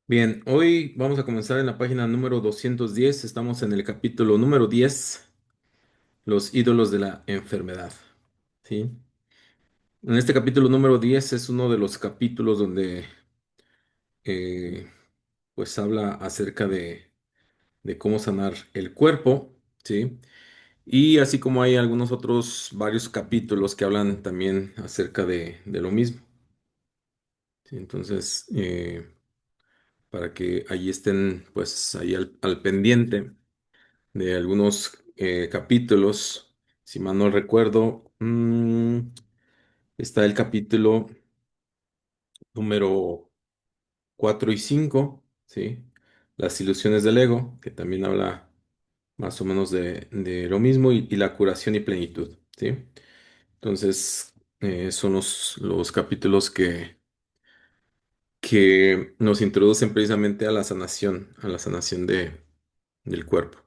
Bien, hoy vamos a comenzar en la página número 210. Estamos en el capítulo número 10, los ídolos de la enfermedad. ¿Sí? En este capítulo número 10 es uno de los capítulos donde eh, pues habla acerca de cómo sanar el cuerpo. ¿Sí? Y así como hay algunos otros varios capítulos que hablan también acerca de lo mismo. ¿Sí? Entonces, para que ahí estén pues ahí al pendiente de algunos capítulos. Si mal no recuerdo, está el capítulo número 4 y 5, ¿sí? Las ilusiones del ego, que también habla más o menos de lo mismo, y la curación y plenitud, ¿sí? Entonces, son los capítulos que nos introducen precisamente a la sanación del cuerpo.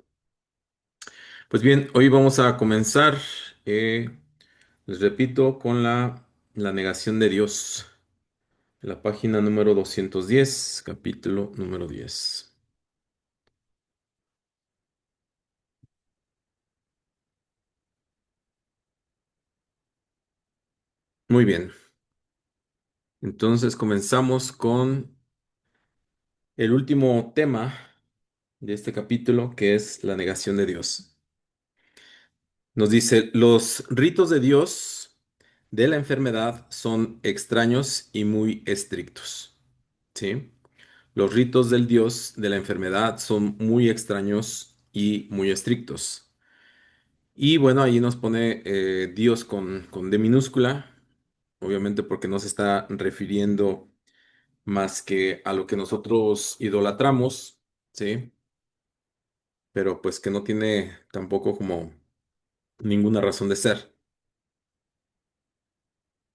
Pues bien, hoy vamos a comenzar. eh, Les repito, con la negación de Dios, la página número 210, capítulo número 10. Muy bien, entonces comenzamos con el último tema de este capítulo, que es la negación de Dios. Nos dice, los ritos de Dios de la enfermedad son extraños y muy estrictos. ¿Sí? Los ritos del Dios de la enfermedad son muy extraños y muy estrictos. Y bueno, ahí nos pone Dios con D minúscula, obviamente porque no se está refiriendo más que a lo que nosotros idolatramos, ¿sí? Pero pues que no tiene tampoco como ninguna razón de ser.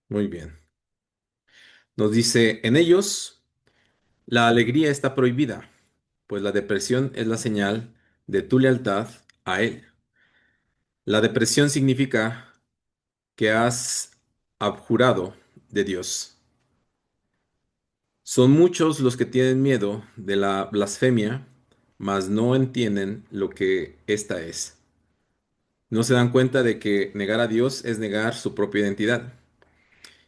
Muy bien. Nos dice, en ellos la alegría está prohibida, pues la depresión es la señal de tu lealtad a Él. La depresión significa que has abjurado de Dios. Son muchos los que tienen miedo de la blasfemia, mas no entienden lo que ésta es. No se dan cuenta de que negar a Dios es negar su propia identidad.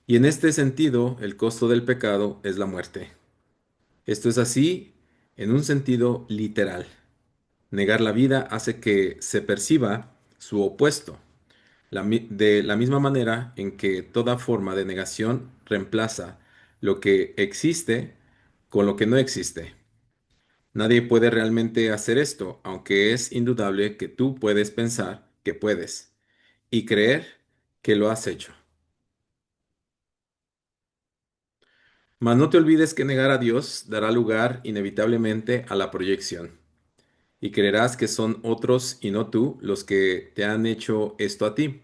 Y en este sentido, el costo del pecado es la muerte. Esto es así en un sentido literal. Negar la vida hace que se perciba su opuesto, de la misma manera en que toda forma de negación reemplaza lo que existe con lo que no existe. Nadie puede realmente hacer esto, aunque es indudable que tú puedes pensar que puedes y creer que lo has hecho. Mas no te olvides que negar a Dios dará lugar inevitablemente a la proyección, y creerás que son otros y no tú los que te han hecho esto a ti.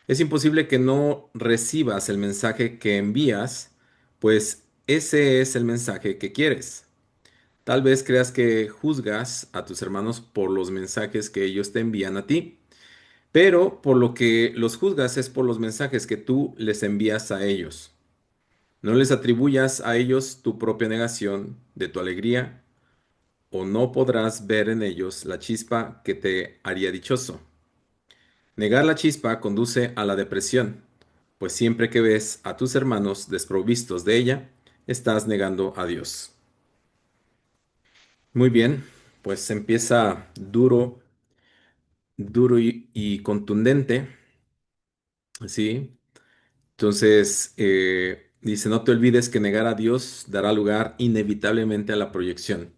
Es imposible que no recibas el mensaje que envías, pues ese es el mensaje que quieres. Tal vez creas que juzgas a tus hermanos por los mensajes que ellos te envían a ti, pero por lo que los juzgas es por los mensajes que tú les envías a ellos. No les atribuyas a ellos tu propia negación de tu alegría, o no podrás ver en ellos la chispa que te haría dichoso. Negar la chispa conduce a la depresión, pues siempre que ves a tus hermanos desprovistos de ella, estás negando a Dios. Muy bien, pues empieza duro, duro y contundente, ¿sí? Entonces, dice, no te olvides que negar a Dios dará lugar inevitablemente a la proyección.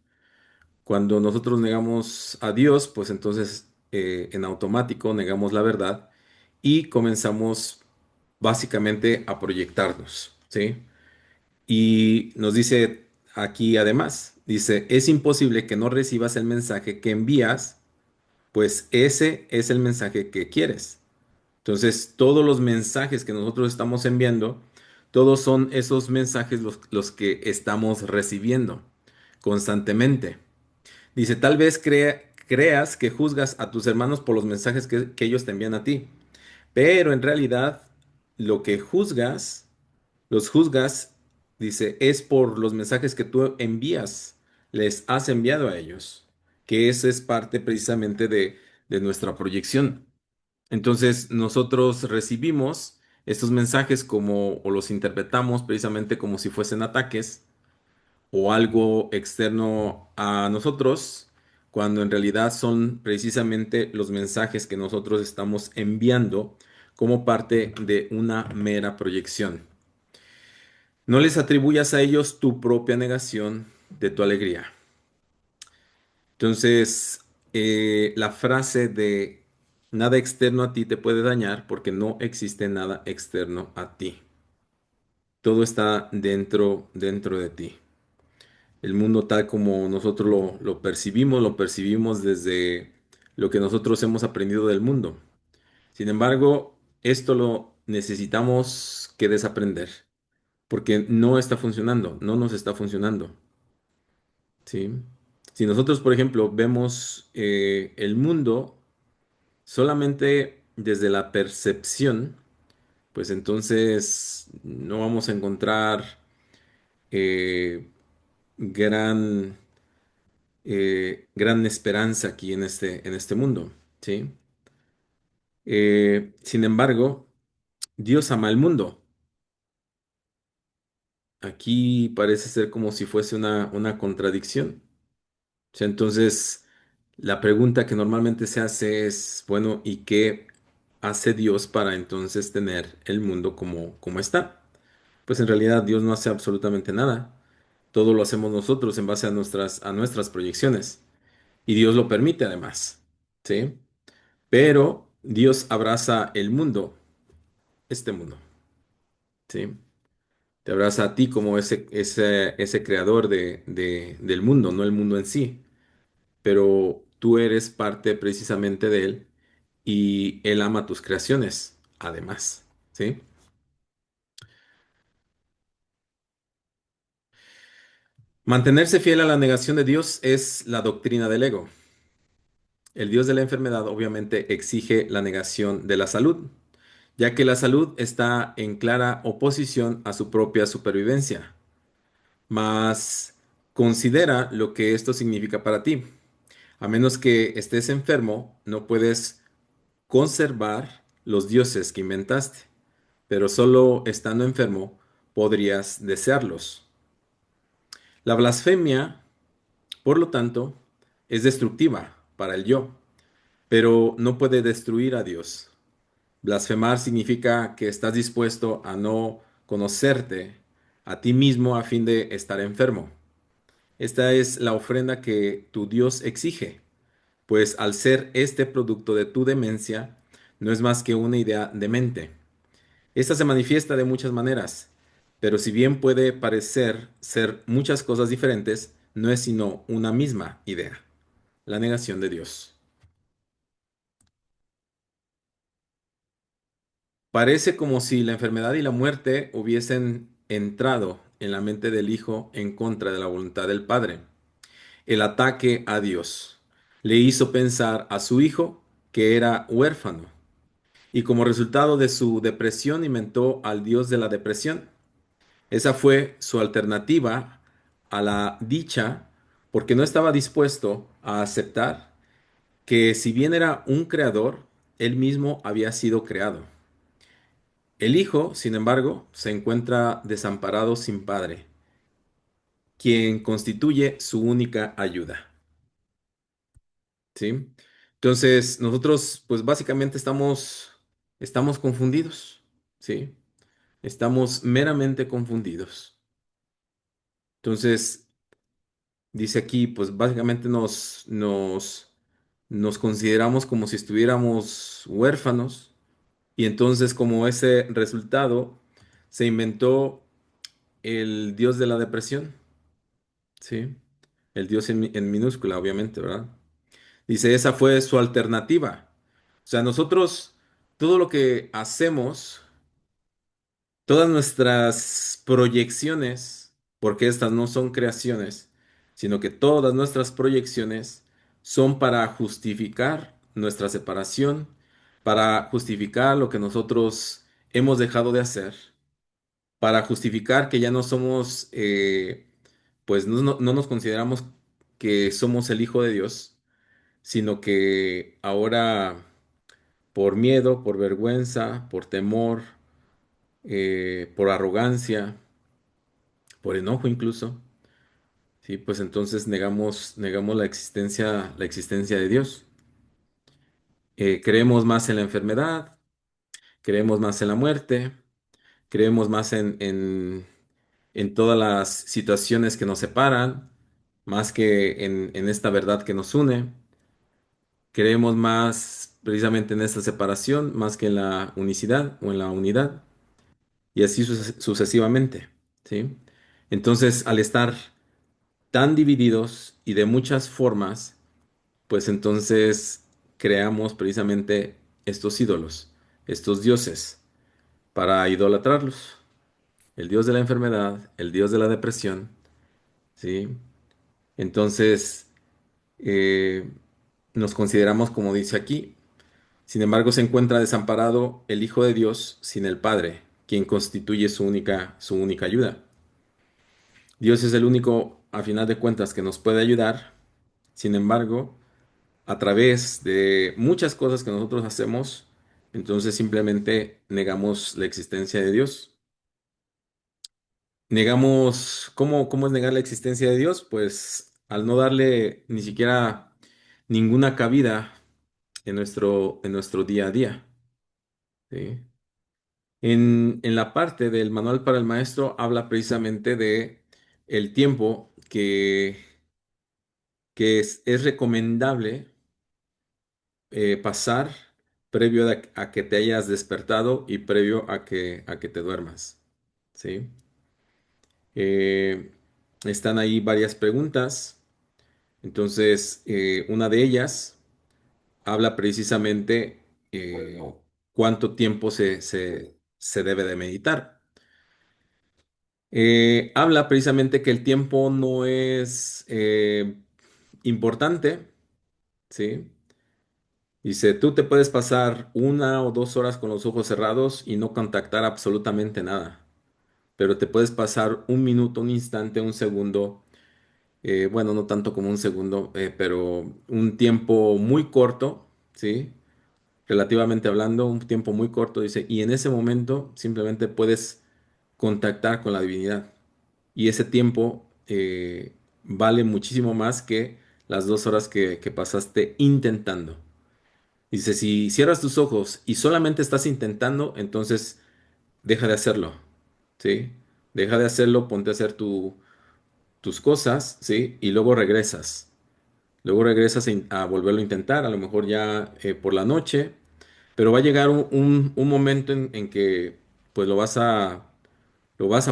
Cuando nosotros negamos a Dios, pues entonces en automático negamos la verdad y comenzamos básicamente a proyectarnos, ¿sí? Y nos dice aquí además, dice, es imposible que no recibas el mensaje que envías, pues ese es el mensaje que quieres. Entonces, todos los mensajes que nosotros estamos enviando, todos son esos mensajes los que estamos recibiendo constantemente. Dice, tal vez creas que juzgas a tus hermanos por los mensajes que ellos te envían a ti, pero en realidad lo que juzgas, los juzgas Dice, es por los mensajes que tú envías, les has enviado a ellos, que esa es parte precisamente de nuestra proyección. Entonces, nosotros recibimos estos mensajes como, o los interpretamos precisamente como si fuesen ataques o algo externo a nosotros, cuando en realidad son precisamente los mensajes que nosotros estamos enviando como parte de una mera proyección. No les atribuyas a ellos tu propia negación de tu alegría. Entonces, la frase de nada externo a ti te puede dañar porque no existe nada externo a ti. Todo está dentro de ti. El mundo tal como nosotros lo percibimos desde lo que nosotros hemos aprendido del mundo. Sin embargo, esto lo necesitamos que desaprender porque no está funcionando, no nos está funcionando. ¿Sí? Si nosotros, por ejemplo, vemos el mundo solamente desde la percepción, pues entonces no vamos a encontrar eh, gran, gran esperanza aquí en este mundo, ¿sí? Sin embargo, Dios ama el mundo. Aquí parece ser como si fuese una contradicción. O sea, entonces, la pregunta que normalmente se hace es, bueno, ¿y qué hace Dios para entonces tener el mundo como está? Pues en realidad Dios no hace absolutamente nada. Todo lo hacemos nosotros en base a nuestras proyecciones. Y Dios lo permite además, ¿sí? Pero Dios abraza el mundo, este mundo, ¿sí? Te abraza a ti como ese creador del mundo, no el mundo en sí. Pero tú eres parte precisamente de Él y Él ama tus creaciones, además, ¿sí? Mantenerse fiel a la negación de Dios es la doctrina del ego. El Dios de la enfermedad obviamente exige la negación de la salud, ya que la salud está en clara oposición a su propia supervivencia. Mas considera lo que esto significa para ti. A menos que estés enfermo, no puedes conservar los dioses que inventaste, pero solo estando enfermo podrías desearlos. La blasfemia, por lo tanto, es destructiva para el yo, pero no puede destruir a Dios. Blasfemar significa que estás dispuesto a no conocerte a ti mismo a fin de estar enfermo. Esta es la ofrenda que tu Dios exige, pues al ser este producto de tu demencia, no es más que una idea demente. Esta se manifiesta de muchas maneras, pero si bien puede parecer ser muchas cosas diferentes, no es sino una misma idea, la negación de Dios. Parece como si la enfermedad y la muerte hubiesen entrado en la mente del Hijo en contra de la voluntad del Padre. El ataque a Dios le hizo pensar a su Hijo que era huérfano, y como resultado de su depresión inventó al Dios de la depresión. Esa fue su alternativa a la dicha, porque no estaba dispuesto a aceptar que si bien era un creador, él mismo había sido creado. El hijo, sin embargo, se encuentra desamparado sin padre, quien constituye su única ayuda. ¿Sí? Entonces, nosotros, pues básicamente estamos confundidos. ¿Sí? Estamos meramente confundidos. Entonces, dice aquí, pues básicamente nos consideramos como si estuviéramos huérfanos y entonces como ese resultado se inventó el dios de la depresión, ¿sí? El dios en minúscula, obviamente, ¿verdad? Dice, esa fue su alternativa. O sea, nosotros, todo lo que hacemos, todas nuestras proyecciones, porque estas no son creaciones, sino que todas nuestras proyecciones son para justificar nuestra separación, para justificar lo que nosotros hemos dejado de hacer, para justificar que ya no somos, pues no nos consideramos que somos el Hijo de Dios, sino que ahora por miedo, por vergüenza, por temor, por arrogancia, por enojo incluso, sí, pues entonces negamos la existencia de Dios. Creemos más en la enfermedad, creemos más en la muerte, creemos más en todas las situaciones que nos separan, más que en esta verdad que nos une. Creemos más precisamente en esta separación, más que en la unicidad o en la unidad, y así sucesivamente, ¿sí? Entonces, al estar tan divididos y de muchas formas, pues entonces creamos precisamente estos ídolos, estos dioses, para idolatrarlos. El dios de la enfermedad, el dios de la depresión, ¿sí? Entonces, eh, nos consideramos como dice aquí. Sin embargo, se encuentra desamparado el Hijo de Dios sin el Padre, quien constituye su única ayuda. Dios es el único, a final de cuentas, que nos puede ayudar. Sin embargo, a través de muchas cosas que nosotros hacemos, entonces simplemente negamos la existencia de Dios. Negamos, ¿cómo es negar la existencia de Dios? Pues al no darle ni siquiera ninguna cabida en nuestro día a día, ¿sí? En la parte del manual para el maestro habla precisamente de el tiempo que es recomendable pasar previo a que te hayas despertado y previo a que te duermas, ¿sí? Eh, Están ahí varias preguntas. Entonces, una de ellas habla precisamente cuánto tiempo se debe de meditar. Habla precisamente que el tiempo no es importante, ¿sí? Dice, tú te puedes pasar 1 o 2 horas con los ojos cerrados y no contactar absolutamente nada, pero te puedes pasar un minuto, un instante, un segundo, bueno, no tanto como un segundo, pero un tiempo muy corto, ¿sí? Relativamente hablando, un tiempo muy corto, dice, y en ese momento simplemente puedes contactar con la divinidad. Y ese tiempo vale muchísimo más que las 2 horas que pasaste intentando. Dice, si cierras tus ojos y solamente estás intentando, entonces deja de hacerlo, ¿sí? Deja de hacerlo, ponte a hacer tus cosas, ¿sí? Y luego regresas. Luego regresas a volverlo a intentar, a lo mejor ya por la noche, pero va a llegar un momento en que pues lo vas a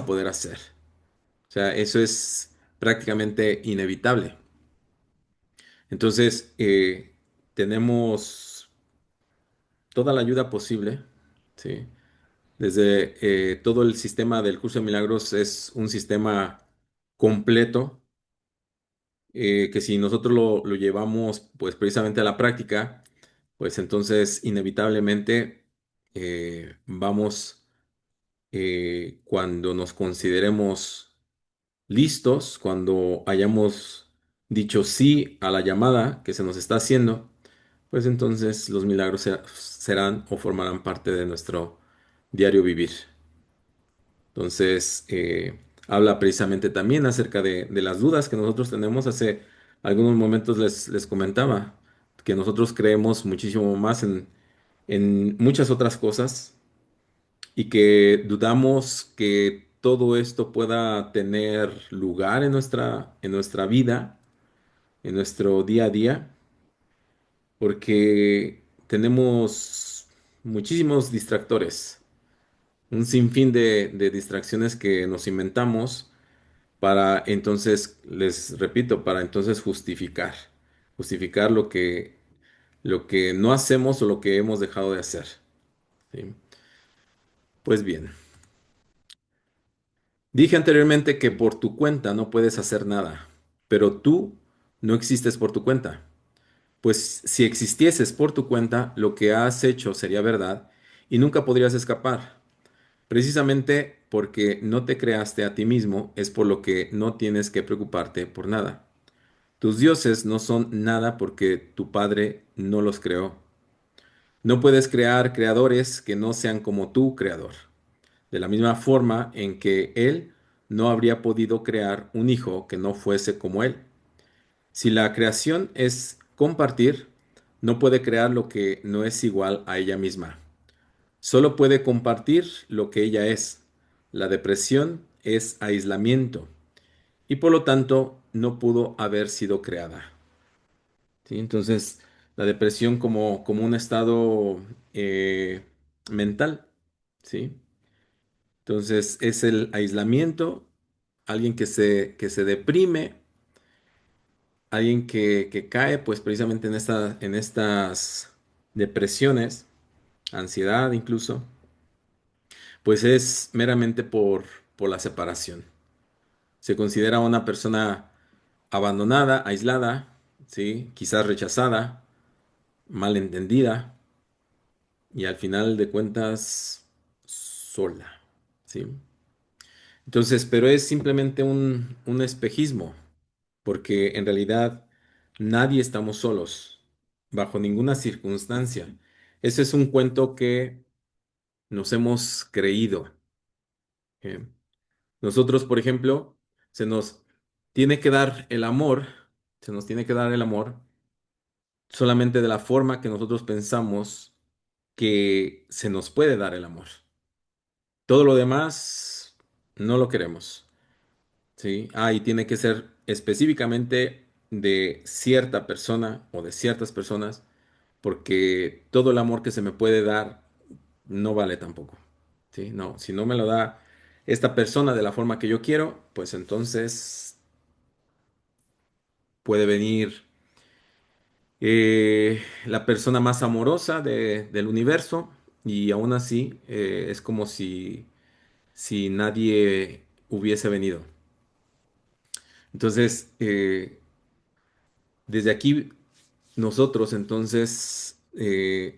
poder hacer. O sea, eso es prácticamente inevitable. Entonces, tenemos toda la ayuda posible, ¿sí? Desde todo el sistema del curso de milagros es un sistema completo que si nosotros lo llevamos pues precisamente a la práctica, pues entonces inevitablemente vamos cuando nos consideremos listos, cuando hayamos dicho sí a la llamada que se nos está haciendo, pues entonces los milagros serán o formarán parte de nuestro diario vivir. Entonces, habla precisamente también acerca de las dudas que nosotros tenemos. Hace algunos momentos les comentaba que nosotros creemos muchísimo más en muchas otras cosas y que dudamos que todo esto pueda tener lugar en nuestra vida, en nuestro día a día, porque tenemos muchísimos distractores, un sinfín de distracciones que nos inventamos para entonces, les repito, para entonces justificar lo que no hacemos o lo que hemos dejado de hacer, ¿sí? Pues bien, dije anteriormente que por tu cuenta no puedes hacer nada, pero tú no existes por tu cuenta. Pues si existieses por tu cuenta, lo que has hecho sería verdad y nunca podrías escapar. Precisamente porque no te creaste a ti mismo, es por lo que no tienes que preocuparte por nada. Tus dioses no son nada porque tu Padre no los creó. No puedes crear creadores que no sean como tu creador, de la misma forma en que Él no habría podido crear un hijo que no fuese como Él. Si la creación es compartir, no puede crear lo que no es igual a ella misma. Solo puede compartir lo que ella es. La depresión es aislamiento y por lo tanto no pudo haber sido creada. ¿Sí? Entonces, la depresión como un estado eh, mental, ¿sí? Entonces, es el aislamiento, alguien que se deprime, alguien que cae pues precisamente en estas depresiones, ansiedad incluso, pues es meramente por la separación. Se considera una persona abandonada, aislada, ¿sí? Quizás rechazada, malentendida y al final de cuentas sola, ¿sí? Entonces, pero es simplemente un espejismo, porque en realidad nadie estamos solos, bajo ninguna circunstancia. Ese es un cuento que nos hemos creído. ¿Eh? Nosotros, por ejemplo, se nos tiene que dar el amor, se nos tiene que dar el amor solamente de la forma que nosotros pensamos que se nos puede dar el amor. Todo lo demás no lo queremos, ¿sí? Ah, y tiene que ser específicamente de cierta persona o de ciertas personas, porque todo el amor que se me puede dar no vale tampoco, ¿sí? No, si no me lo da esta persona de la forma que yo quiero, pues entonces puede venir la persona más amorosa del universo y aún así es como si nadie hubiese venido. Entonces, desde aquí nosotros entonces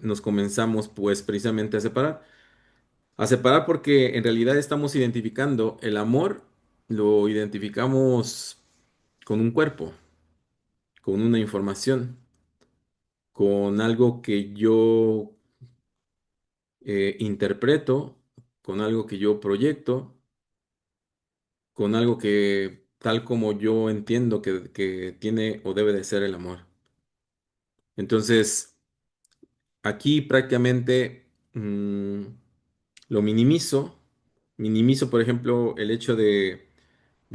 nos comenzamos pues precisamente a separar porque en realidad estamos identificando el amor, lo identificamos con un cuerpo, con una información, con algo que yo interpreto, con algo que yo proyecto, con algo que tal como yo entiendo que tiene o debe de ser el amor. Entonces, aquí prácticamente lo minimizo, por ejemplo, el hecho de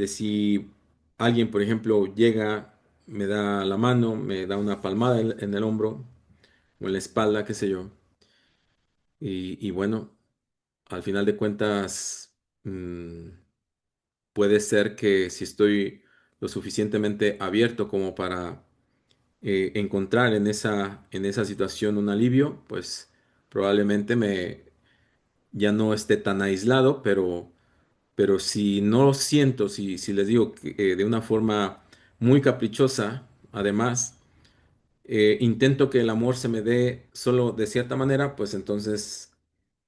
si alguien, por ejemplo, llega, me da la mano, me da una palmada en el hombro o en la espalda, qué sé yo, y bueno, al final de cuentas, puede ser que si estoy lo suficientemente abierto como para encontrar en esa situación un alivio, pues probablemente ya no esté tan aislado, pero si no lo siento, si les digo que, de una forma muy caprichosa, además, intento que el amor se me dé solo de cierta manera, pues entonces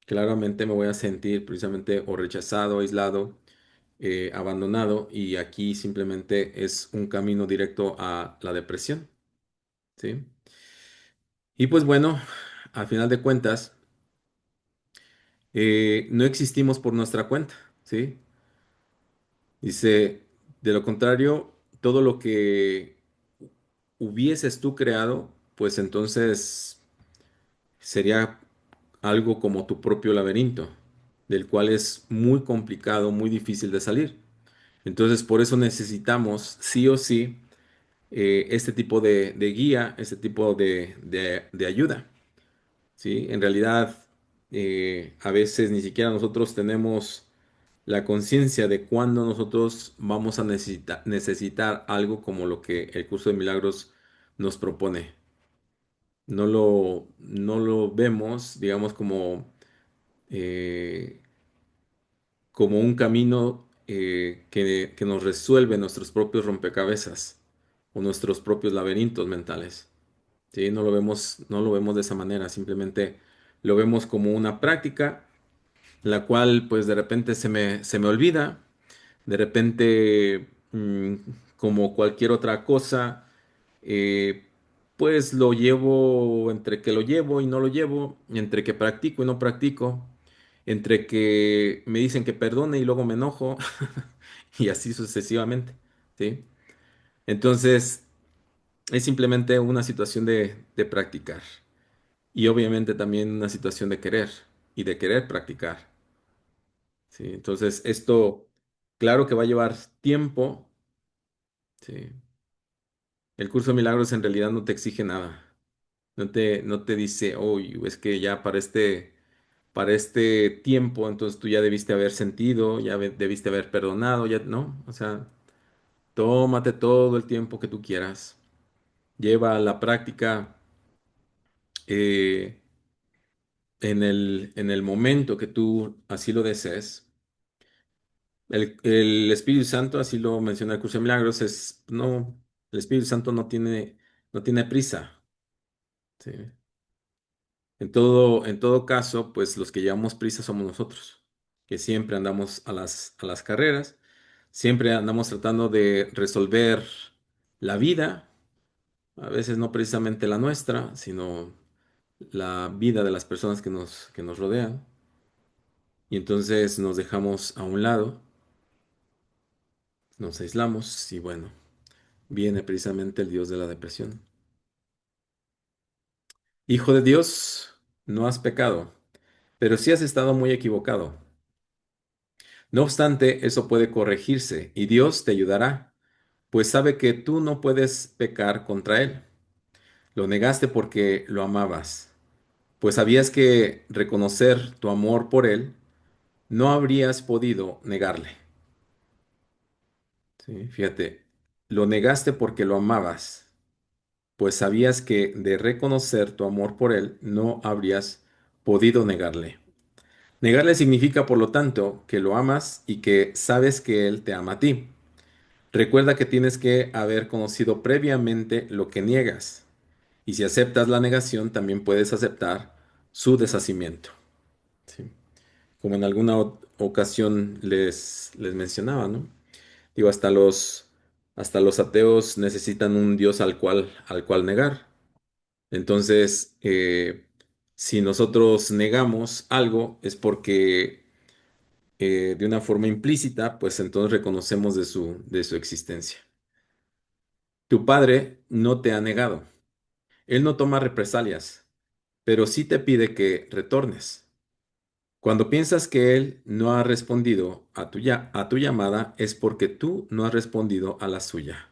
claramente me voy a sentir precisamente o rechazado, aislado, abandonado, y aquí simplemente es un camino directo a la depresión, ¿sí? Y pues bueno, al final de cuentas, no existimos por nuestra cuenta, ¿sí? Dice, de lo contrario, todo lo que hubieses tú creado, pues entonces sería algo como tu propio laberinto, del cual es muy complicado, muy difícil de salir. Entonces, por eso necesitamos, sí o sí, este tipo de guía, este tipo de ayuda, ¿sí? En realidad, a veces ni siquiera nosotros tenemos la conciencia de cuándo nosotros vamos a necesitar algo como lo que el curso de milagros nos propone. No lo vemos, digamos, eh, como un camino que nos resuelve nuestros propios rompecabezas o nuestros propios laberintos mentales. ¿Sí? No lo vemos de esa manera, simplemente lo vemos como una práctica la cual pues de repente se me olvida, de repente como cualquier otra cosa, eh, pues lo llevo entre que lo llevo y no lo llevo, entre que practico y no practico, entre que me dicen que perdone y luego me enojo y así sucesivamente, ¿sí? Entonces es simplemente una situación de practicar y obviamente también una situación de querer y de querer practicar. Sí, entonces esto, claro que va a llevar tiempo. Sí. El curso de milagros en realidad no te exige nada. No te dice, oye, es que ya para este tiempo, entonces tú ya debiste haber sentido, ya debiste haber perdonado, ya no. O sea, tómate todo el tiempo que tú quieras. Lleva la práctica eh, en el momento que tú así lo desees. El Espíritu Santo, así lo menciona el curso de milagros, no, el Espíritu Santo no tiene prisa. ¿Sí? En todo caso, pues los que llevamos prisa somos nosotros, que siempre andamos a las carreras, siempre andamos tratando de resolver la vida, a veces no precisamente la nuestra, sino la vida de las personas que nos rodean, y entonces nos dejamos a un lado, nos aislamos, y bueno, viene precisamente el Dios de la depresión. Hijo de Dios, no has pecado, pero sí has estado muy equivocado. No obstante, eso puede corregirse y Dios te ayudará, pues sabe que tú no puedes pecar contra Él. Lo negaste porque lo amabas, pues sabías que reconocer tu amor por Él no habrías podido negarle. Sí, fíjate, lo negaste porque lo amabas, pues sabías que de reconocer tu amor por Él no habrías podido negarle. Negarle significa, por lo tanto, que lo amas y que sabes que Él te ama a ti. Recuerda que tienes que haber conocido previamente lo que niegas, y si aceptas la negación, también puedes aceptar su deshacimiento. ¿Sí? Como en alguna ocasión les mencionaba, ¿no? Digo, hasta los ateos necesitan un Dios al cual negar. Entonces, si nosotros negamos algo, es porque de una forma implícita, pues entonces reconocemos de su existencia. Tu padre no te ha negado. Él no toma represalias, pero sí te pide que retornes. Cuando piensas que él no ha respondido a tu llamada, es porque tú no has respondido a la suya.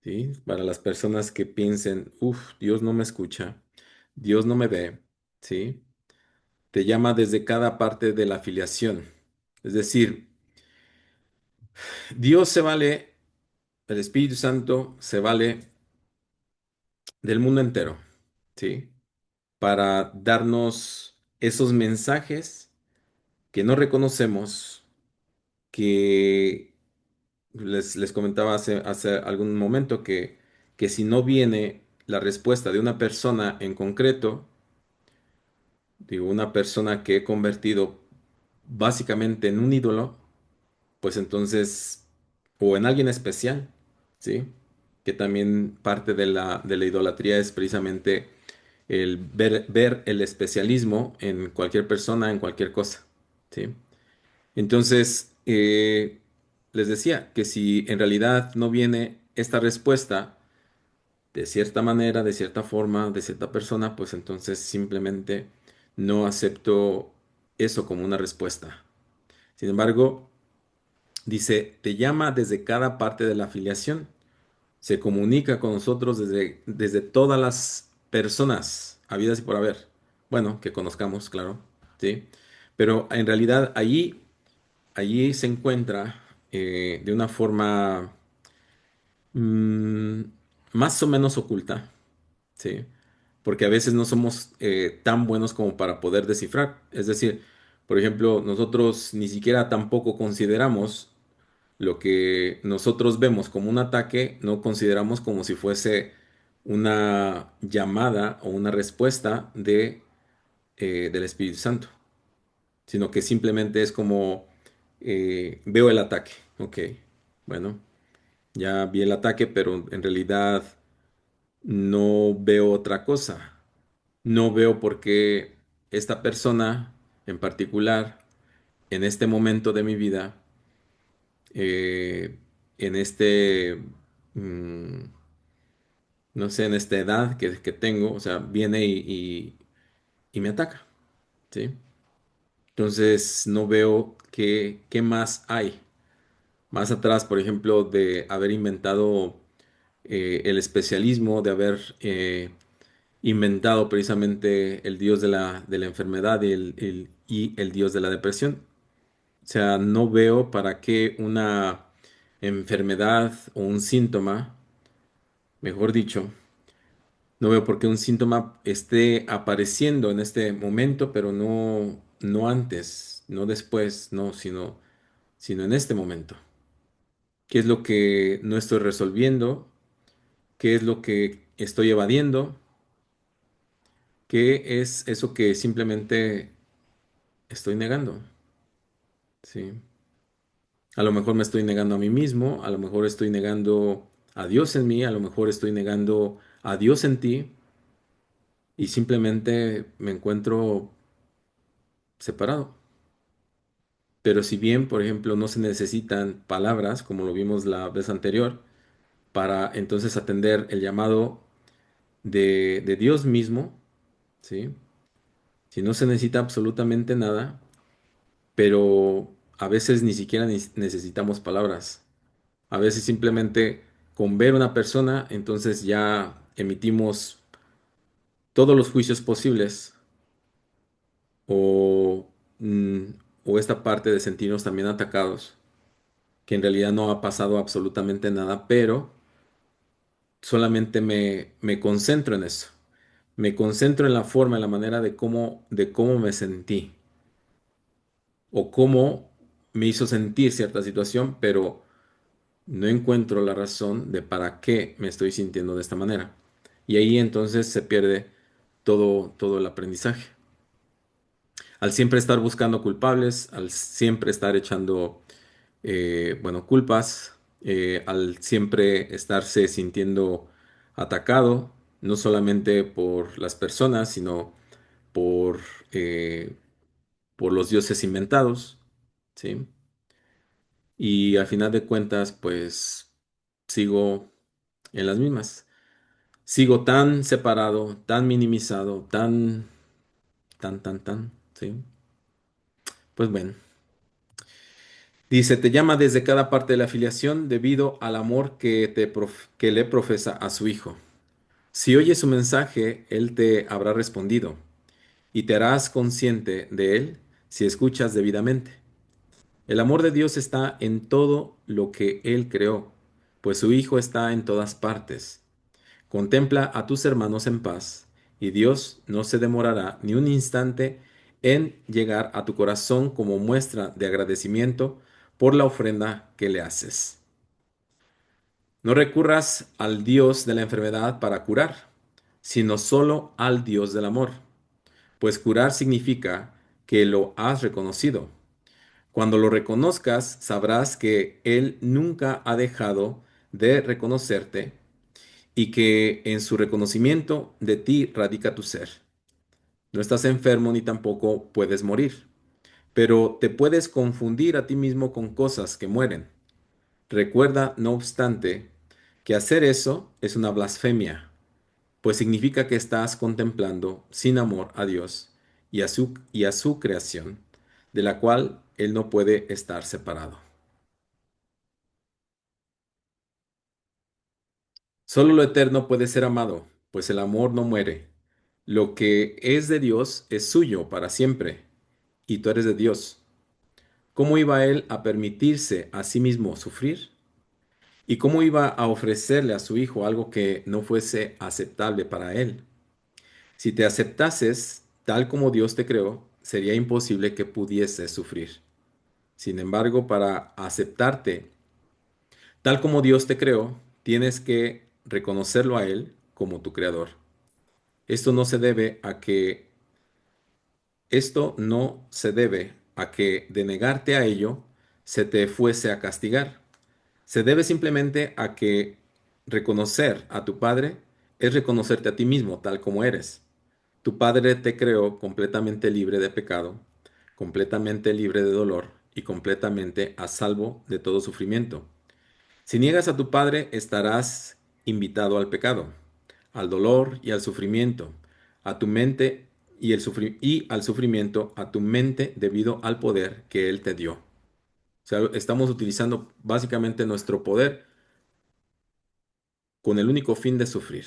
¿Sí? Para las personas que piensen, uff, Dios no me escucha, Dios no me ve, ¿sí? Te llama desde cada parte de la afiliación. Es decir, Dios se vale, el Espíritu Santo se vale del mundo entero, ¿sí? Para darnos esos mensajes que no reconocemos, que les comentaba hace algún momento que si no viene la respuesta de una persona en concreto, digo, una persona que he convertido básicamente en un ídolo, pues entonces, o en alguien especial, ¿sí? Que también parte de la idolatría es precisamente el ver el especialismo en cualquier persona, en cualquier cosa, ¿sí? Entonces, les decía que si en realidad no viene esta respuesta de cierta manera, de cierta forma, de cierta persona, pues entonces simplemente no acepto eso como una respuesta. Sin embargo, dice, te llama desde cada parte de la afiliación, se comunica con nosotros desde todas las personas, habidas y por haber. Bueno, que conozcamos, claro, ¿sí? Pero en realidad allí se encuentra de una forma mm, más o menos oculta, ¿sí? Porque a veces no somos tan buenos como para poder descifrar. Es decir, por ejemplo, nosotros ni siquiera tampoco consideramos lo que nosotros vemos como un ataque, no consideramos como si fuese una llamada o una respuesta del Espíritu Santo. sino que simplemente es como veo el ataque. Ok, bueno, ya vi el ataque, pero en realidad no veo otra cosa. No veo por qué esta persona en particular, en este momento de mi vida, eh, en mm, no sé, en esta edad que tengo, o sea, viene y me ataca, ¿sí? Entonces no veo qué más hay. Más atrás, por ejemplo, de haber inventado el especialismo, de haber inventado precisamente el dios de la enfermedad y el dios de la depresión. O sea, no veo para qué una enfermedad o un síntoma, mejor dicho, no veo por qué un síntoma esté apareciendo en este momento, pero no antes, no después, no, sino en este momento. ¿Qué es lo que no estoy resolviendo? ¿Qué es lo que estoy evadiendo? ¿Qué es eso que simplemente estoy negando? Sí. A lo mejor me estoy negando a mí mismo, a lo mejor estoy negando a Dios en mí, a lo mejor estoy negando a Dios en ti y simplemente me encuentro separado. Pero si bien, por ejemplo, no se necesitan palabras, como lo vimos la vez anterior, para entonces atender el llamado de Dios mismo, ¿sí? Si no se necesita absolutamente nada, pero a veces ni siquiera necesitamos palabras. A veces simplemente con ver una persona, entonces ya emitimos todos los juicios posibles o, mm, o esta parte de sentirnos también atacados, que en realidad no ha pasado absolutamente nada, pero solamente me concentro en eso. Me concentro en la forma, en la manera de cómo me sentí o cómo me hizo sentir cierta situación, pero no encuentro la razón de para qué me estoy sintiendo de esta manera. Y ahí entonces se pierde todo el aprendizaje. Al siempre estar buscando culpables, al siempre estar echando, bueno, culpas, al siempre estarse sintiendo atacado, no solamente por las personas, sino por, eh, por los dioses inventados, ¿sí? Y al final de cuentas, pues sigo en las mismas. Sigo tan separado, tan minimizado, tan, ¿sí? Pues bueno. Dice, te llama desde cada parte de la afiliación debido al amor que le profesa a su hijo. Si oyes su mensaje, él te habrá respondido y te harás consciente de él si escuchas debidamente. El amor de Dios está en todo lo que él creó, pues su hijo está en todas partes. Contempla a tus hermanos en paz, y Dios no se demorará ni un instante en llegar a tu corazón como muestra de agradecimiento por la ofrenda que le haces. No recurras al Dios de la enfermedad para curar, sino solo al Dios del amor, pues curar significa que lo has reconocido. Cuando lo reconozcas, sabrás que Él nunca ha dejado de reconocerte y que en su reconocimiento de ti radica tu ser. No estás enfermo ni tampoco puedes morir, pero te puedes confundir a ti mismo con cosas que mueren. Recuerda, no obstante, que hacer eso es una blasfemia, pues significa que estás contemplando sin amor a Dios y a su creación, de la cual Él no puede estar separado. Solo lo eterno puede ser amado, pues el amor no muere. Lo que es de Dios es suyo para siempre, y tú eres de Dios. ¿Cómo iba él a permitirse a sí mismo sufrir? ¿Y cómo iba a ofrecerle a su hijo algo que no fuese aceptable para él? Si te aceptases tal como Dios te creó, sería imposible que pudieses sufrir. Sin embargo, para aceptarte tal como Dios te creó, tienes que reconocerlo a Él como tu creador. Esto no se debe a que Esto no se debe a que de negarte a ello se te fuese a castigar. Se debe simplemente a que reconocer a tu Padre es reconocerte a ti mismo tal como eres. Tu Padre te creó completamente libre de pecado, completamente libre de dolor y completamente a salvo de todo sufrimiento. Si niegas a tu Padre, estarás invitado al pecado, al dolor y al sufrimiento, a tu mente y al sufrimiento a tu mente debido al poder que Él te dio. O sea, estamos utilizando básicamente nuestro poder con el único fin de sufrir.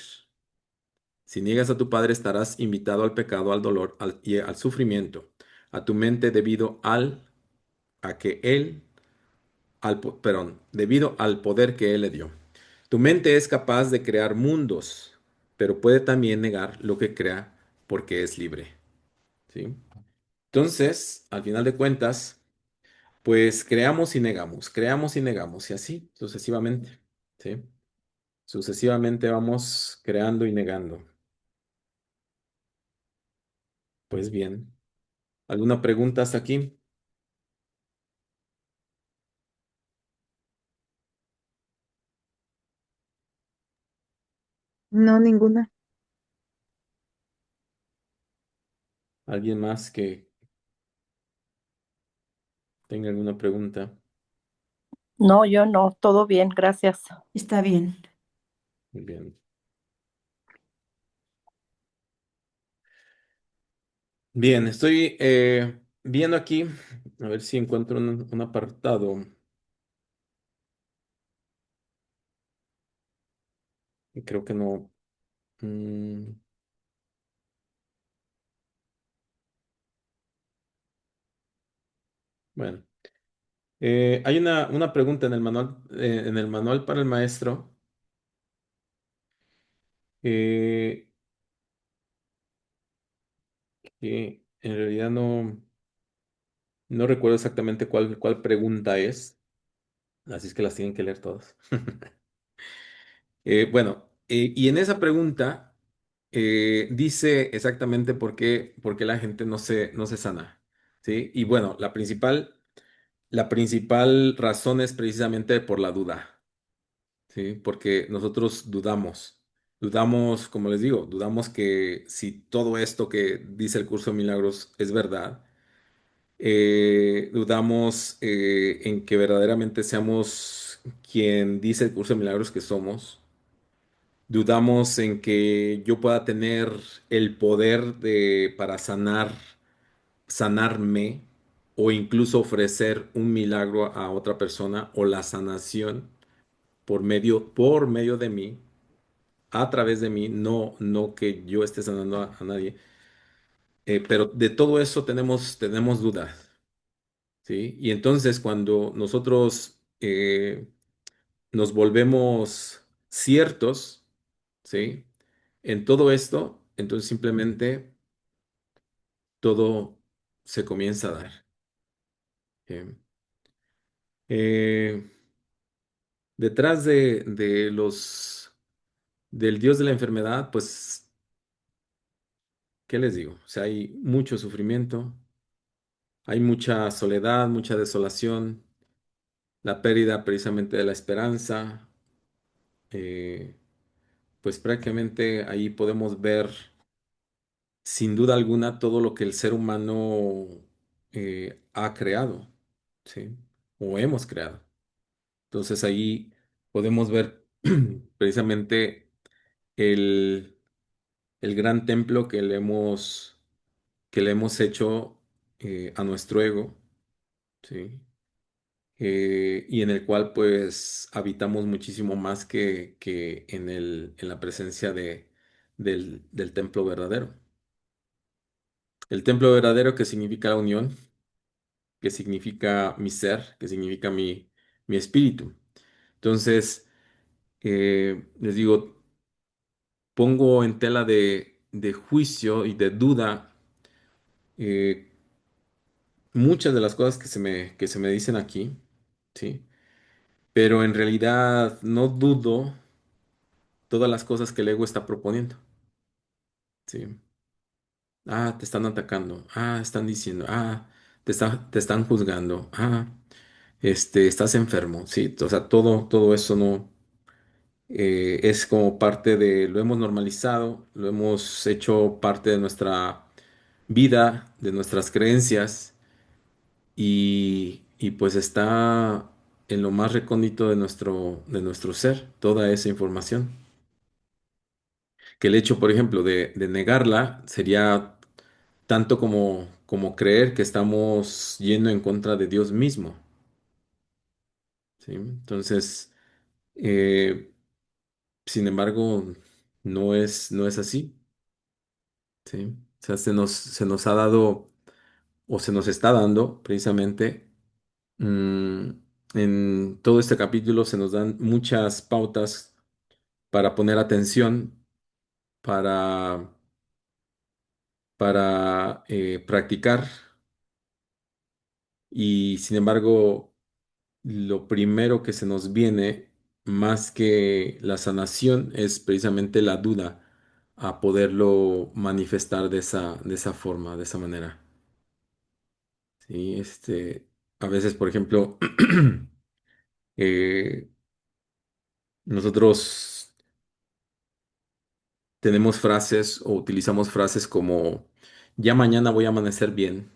Si niegas a tu Padre, estarás invitado al pecado, al dolor y al sufrimiento, a tu mente a que Él, perdón, debido al poder que Él le dio. Tu mente es capaz de crear mundos, pero puede también negar lo que crea porque es libre, ¿sí? Entonces, al final de cuentas, pues creamos y negamos, y así sucesivamente, ¿sí? Sucesivamente vamos creando y negando. Pues bien, ¿alguna pregunta hasta aquí? No, ninguna. ¿Alguien más que tenga alguna pregunta? No, yo no, todo bien, gracias. Está bien. Muy bien. Bien, estoy viendo aquí, a ver si encuentro un apartado. Y creo que no. Mm, bueno, hay una pregunta en el manual para el maestro, eh, que en realidad no recuerdo exactamente cuál pregunta es, así es que las tienen que leer todas. Bueno, y en esa pregunta dice exactamente por qué la gente no se sana, ¿sí? Y bueno, la principal razón es precisamente por la duda, ¿sí? Porque nosotros dudamos, como les digo, dudamos que si todo esto que dice el curso de milagros es verdad, dudamos en que verdaderamente seamos quien dice el curso de milagros que somos. Dudamos en que yo pueda tener el poder para sanarme o incluso ofrecer un milagro a otra persona o la sanación por medio de mí, a través de mí, no que yo esté sanando a nadie. Pero de todo eso tenemos dudas, ¿sí? Y entonces cuando nosotros nos volvemos ciertos, ¿sí? En todo esto, entonces simplemente todo se comienza a dar. ¿Sí? Eh, Detrás del Dios de la enfermedad, pues, ¿qué les digo? O sea, hay mucho sufrimiento, hay mucha soledad, mucha desolación, la pérdida precisamente de la esperanza. eh, pues prácticamente ahí podemos ver, sin duda alguna, todo lo que el ser humano ha creado, ¿sí? O hemos creado. Entonces ahí podemos ver precisamente el, el gran templo que le hemos hecho a nuestro ego, ¿sí? Y en el cual pues habitamos muchísimo más que en en la presencia del templo verdadero. El templo verdadero que significa la unión, que significa mi ser, que significa mi espíritu. Entonces, les digo, pongo en tela de juicio y de duda eh, muchas de las cosas que se me dicen aquí, ¿sí? Pero en realidad no dudo todas las cosas que el ego está proponiendo, ¿sí? Ah, te están atacando, ah, están diciendo, ah. te están juzgando. Estás enfermo, sí, o sea, todo eso no es como parte de, lo hemos normalizado, lo hemos hecho parte de nuestra vida, de nuestras creencias y pues está en lo más recóndito de nuestro ser, toda esa información. Que el hecho, por ejemplo, de negarla sería tanto como creer que estamos yendo en contra de Dios mismo, ¿sí? Entonces, eh, sin embargo, no es así, ¿sí? O sea, se nos ha dado o se nos está dando precisamente en todo este capítulo se nos dan muchas pautas para poner atención, para, para practicar y sin embargo, lo primero que se nos viene más que la sanación es precisamente la duda a poderlo manifestar de esa forma, de esa manera. Sí, a veces, por ejemplo, eh, nosotros tenemos frases o utilizamos frases como ya mañana voy a amanecer bien,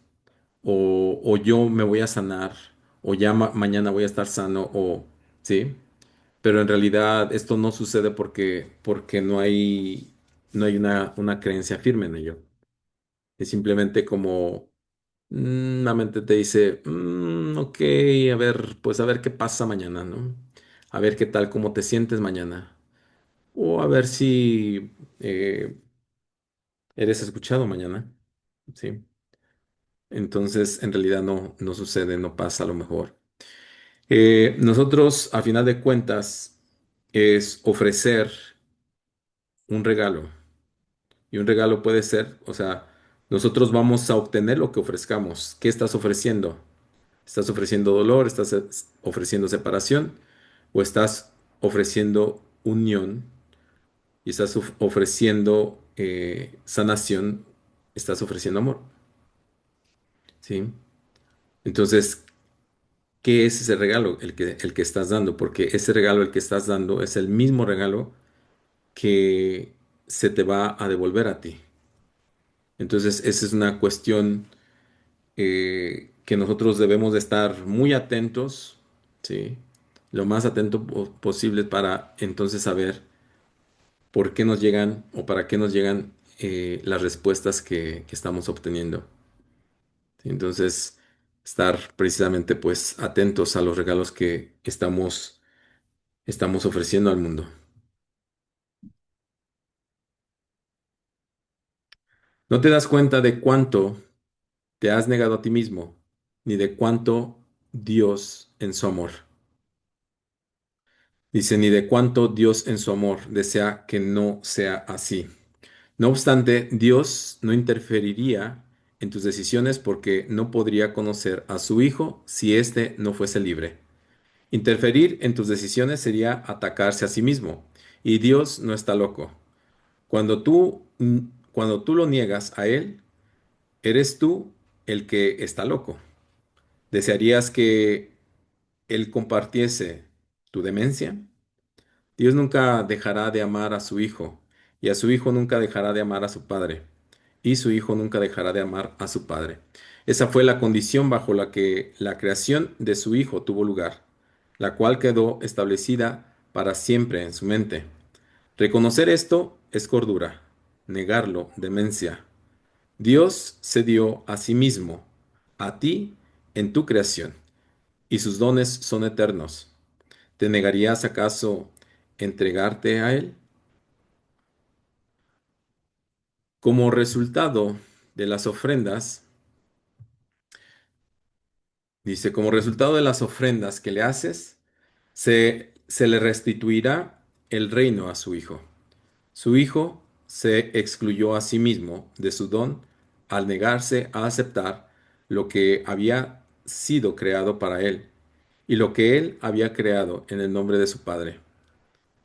o yo me voy a sanar, o ya mañana voy a estar sano, o sí. Pero en realidad esto no sucede porque no hay una creencia firme en ello. Es simplemente como la mente te dice, ok, a ver, pues a ver qué pasa mañana, ¿no? A ver qué tal, cómo te sientes mañana. O a ver si eres escuchado mañana, ¿sí? Entonces, en realidad no sucede, no pasa a lo mejor. Nosotros, a final de cuentas, es ofrecer un regalo. Y un regalo puede ser, o sea, nosotros vamos a obtener lo que ofrezcamos. ¿Qué estás ofreciendo? ¿Estás ofreciendo dolor? ¿Estás ofreciendo separación? ¿O estás ofreciendo unión? ¿Y estás ofreciendo sanación? ¿Estás ofreciendo amor? ¿Sí? Entonces, ¿qué es ese regalo el que estás dando? Porque ese regalo el que estás dando es el mismo regalo que se te va a devolver a ti. Entonces, esa es una cuestión que nosotros debemos de estar muy atentos, ¿sí? Lo más atento posible para entonces saber por qué nos llegan o para qué nos llegan las respuestas que estamos obteniendo. ¿Sí? Entonces, estar precisamente pues atentos a los regalos que estamos ofreciendo al mundo. No te das cuenta de cuánto te has negado a ti mismo, ni de cuánto Dios en su amor. Dice, ni de cuánto Dios en su amor desea que no sea así. No obstante, Dios no interferiría en tus decisiones porque no podría conocer a su Hijo si éste no fuese libre. Interferir en tus decisiones sería atacarse a sí mismo, y Dios no está loco. Cuando tú lo niegas a Él, eres tú el que está loco. ¿Desearías que Él compartiese tu demencia? Dios nunca dejará de amar a su Hijo, y a su Hijo nunca dejará de amar a su Padre, y su Hijo nunca dejará de amar a su Padre. Esa fue la condición bajo la que la creación de su Hijo tuvo lugar, la cual quedó establecida para siempre en su mente. Reconocer esto es cordura, negarlo, demencia. Dios se dio a sí mismo, a ti, en tu creación, y sus dones son eternos. ¿Te negarías acaso entregarte a Él? Como resultado de las ofrendas, dice, como resultado de las ofrendas que le haces, se le restituirá el reino a su hijo. Su hijo se excluyó a sí mismo de su don al negarse a aceptar lo que había sido creado para él y lo que él había creado en el nombre de su Padre.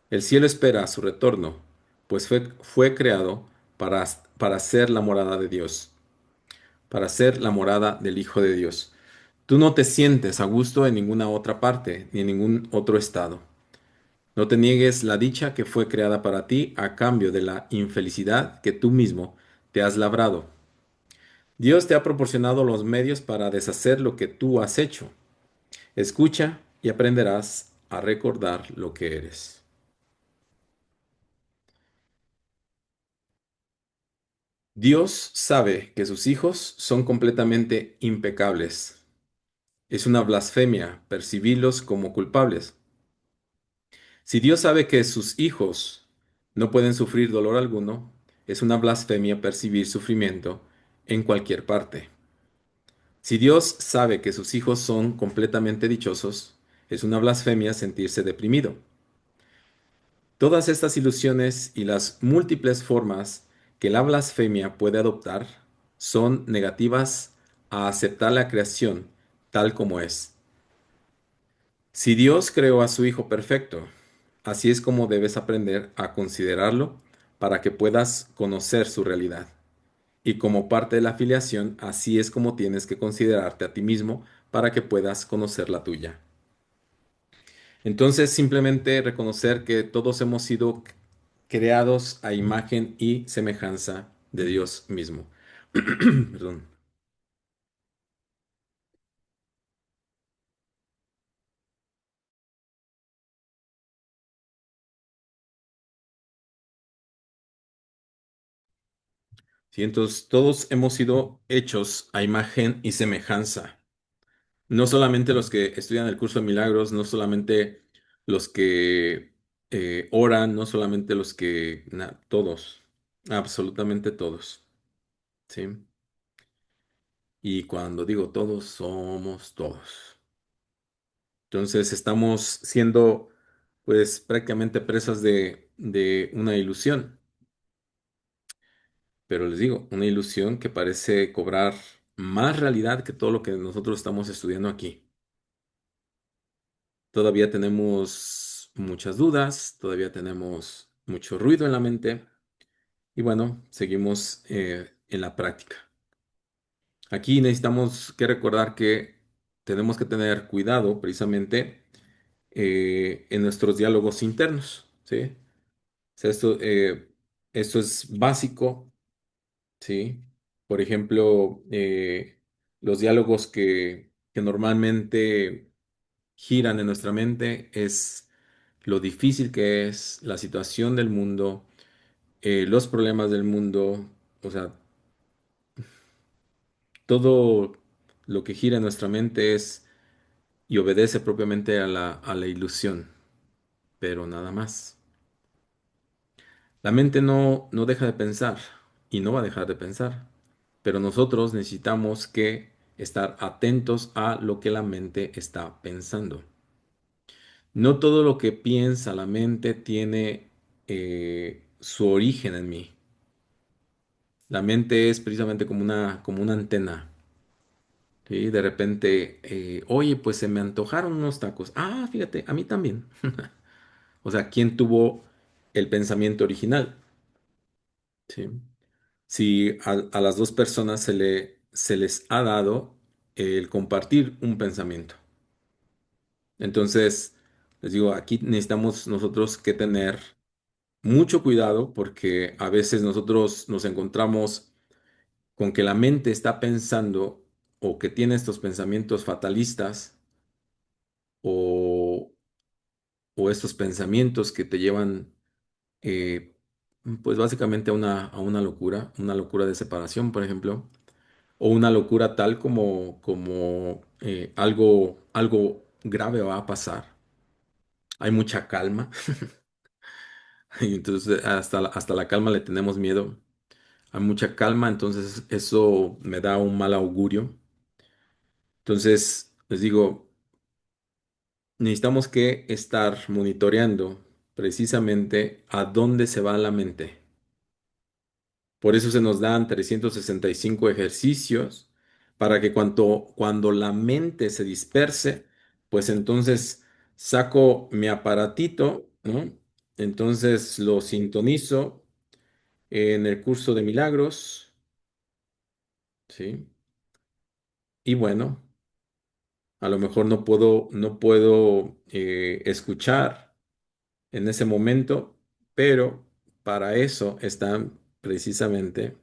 El cielo espera su retorno, pues fue creado para ser la morada de Dios. para ser la morada del Hijo de Dios. Tú no te sientes a gusto en ninguna otra parte, ni en ningún otro estado. No te niegues la dicha que fue creada para ti a cambio de la infelicidad que tú mismo te has labrado. Dios te ha proporcionado los medios para deshacer lo que tú has hecho. Escucha y aprenderás a recordar lo que eres. Dios sabe que sus hijos son completamente impecables. Es una blasfemia percibirlos como culpables. Si Dios sabe que sus hijos no pueden sufrir dolor alguno, es una blasfemia percibir sufrimiento en cualquier parte. Si Dios sabe que sus hijos son completamente dichosos, es una blasfemia sentirse deprimido. Todas estas ilusiones y las múltiples formas que la blasfemia puede adoptar son negativas a aceptar la creación tal como es. Si Dios creó a su Hijo perfecto, así es como debes aprender a considerarlo para que puedas conocer su realidad. Y como parte de la filiación, así es como tienes que considerarte a ti mismo para que puedas conocer la tuya. Entonces, simplemente reconocer que todos hemos sido creados a imagen y semejanza de Dios mismo. Perdón. Sí, entonces, todos hemos sido hechos a imagen y semejanza. No solamente los que estudian el curso de milagros, no solamente los que oran, no solamente los que, todos, absolutamente todos, ¿sí? Y cuando digo todos, somos todos. Entonces estamos siendo, pues, prácticamente presas de una ilusión, pero les digo, una ilusión que parece cobrar más realidad que todo lo que nosotros estamos estudiando aquí. Todavía tenemos muchas dudas, todavía tenemos mucho ruido en la mente y bueno, seguimos en la práctica. Aquí necesitamos que recordar que tenemos que tener cuidado precisamente en nuestros diálogos internos, ¿sí? O sea, esto es básico, ¿sí? Por ejemplo, los diálogos que normalmente giran en nuestra mente es lo difícil que es la situación del mundo, los problemas del mundo, o sea, todo lo que gira en nuestra mente es y obedece propiamente a a la ilusión, pero nada más. La mente no deja de pensar y no va a dejar de pensar, pero nosotros necesitamos que estar atentos a lo que la mente está pensando. No todo lo que piensa la mente tiene su origen en mí. La mente es precisamente como una antena. ¿Sí? De repente, oye, pues se me antojaron unos tacos. Ah, fíjate, a mí también. O sea, ¿quién tuvo el pensamiento original? ¿Sí? Si a las dos personas se les ha dado el compartir un pensamiento. Entonces, les digo, aquí necesitamos nosotros que tener mucho cuidado porque a veces nosotros nos encontramos con que la mente está pensando o que tiene estos pensamientos fatalistas o, o estos pensamientos que te llevan, eh, pues básicamente a una locura de separación, por ejemplo, o una locura tal como algo grave va a pasar. Hay mucha calma y entonces hasta la calma le tenemos miedo. Hay mucha calma, entonces eso me da un mal augurio. Entonces, les digo, necesitamos que estar monitoreando precisamente a dónde se va la mente. Por eso se nos dan 365 ejercicios para que cuando la mente se disperse, pues entonces saco mi aparatito, ¿no? Entonces lo sintonizo en el curso de milagros, ¿sí? Y bueno, a lo mejor no puedo escuchar en ese momento, pero para eso están precisamente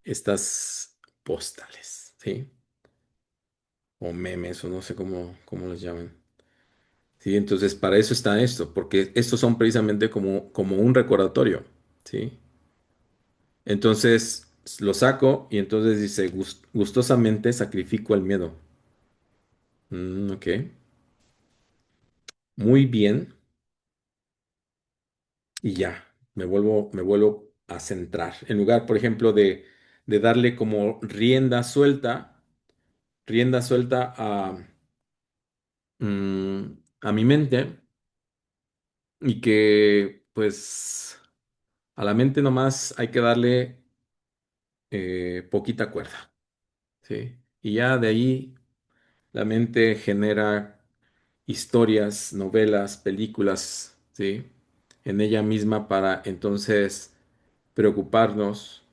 estas postales, ¿sí? O memes, o no sé cómo los llaman. Sí, entonces para eso está esto, porque estos son precisamente como un recordatorio, ¿sí? Entonces lo saco y entonces dice, Gustosamente sacrifico el miedo". Ok, muy bien, y ya, me vuelvo a centrar. En lugar, por ejemplo, de darle como rienda suelta a mi mente y que pues a la mente nomás hay que darle poquita cuerda, ¿sí? Y ya de ahí la mente genera historias, novelas, películas, ¿sí? En ella misma para entonces preocuparnos,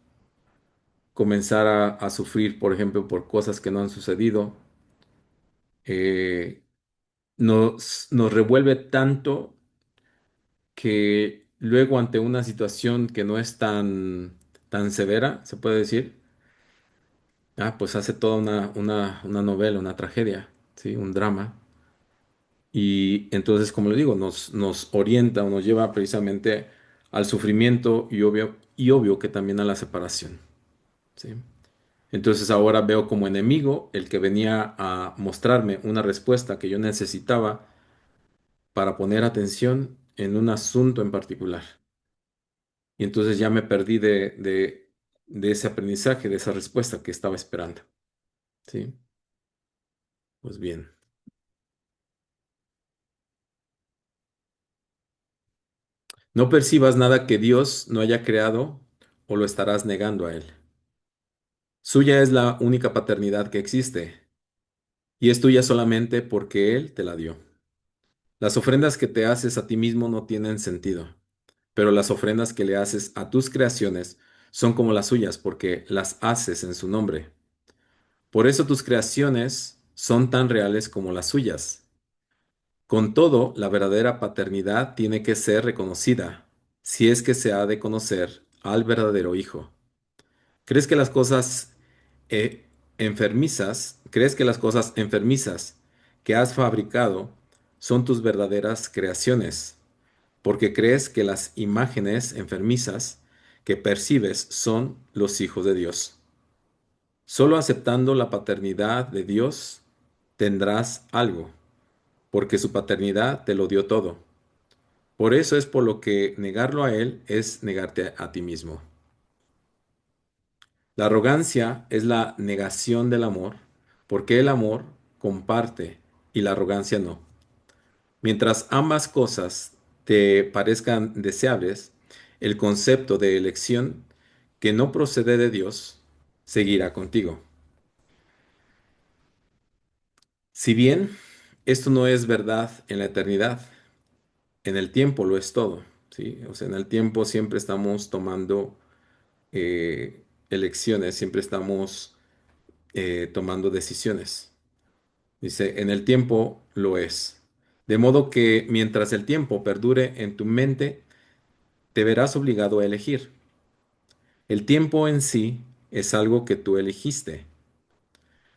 comenzar a sufrir, por ejemplo, por cosas que no han sucedido. eh, nos revuelve tanto que luego ante una situación que no es tan severa, se puede decir, pues hace toda una novela, una tragedia, ¿sí? Un drama. Y entonces, como le digo, nos orienta o nos lleva precisamente al sufrimiento y obvio que también a la separación, ¿sí? Entonces ahora veo como enemigo el que venía a mostrarme una respuesta que yo necesitaba para poner atención en un asunto en particular. Y entonces ya me perdí de ese aprendizaje, de esa respuesta que estaba esperando, ¿sí? Pues bien, no percibas nada que Dios no haya creado o lo estarás negando a Él. Suya es la única paternidad que existe, y es tuya solamente porque Él te la dio. Las ofrendas que te haces a ti mismo no tienen sentido, pero las ofrendas que le haces a tus creaciones son como las suyas porque las haces en su nombre. Por eso tus creaciones son tan reales como las suyas. Con todo, la verdadera paternidad tiene que ser reconocida, si es que se ha de conocer al verdadero Hijo. ¿Crees que las cosas crees que las cosas enfermizas que has fabricado son tus verdaderas creaciones? Porque crees que las imágenes enfermizas que percibes son los hijos de Dios. Solo aceptando la paternidad de Dios tendrás algo, porque su paternidad te lo dio todo. Por eso es por lo que negarlo a Él es negarte a ti mismo. La arrogancia es la negación del amor, porque el amor comparte y la arrogancia no. Mientras ambas cosas te parezcan deseables, el concepto de elección que no procede de Dios seguirá contigo. Si bien esto no es verdad en la eternidad, en el tiempo lo es todo, ¿sí? O sea, en el tiempo siempre estamos tomando elecciones, siempre estamos tomando decisiones. Dice, en el tiempo lo es. De modo que mientras el tiempo perdure en tu mente, te verás obligado a elegir. El tiempo en sí es algo que tú elegiste.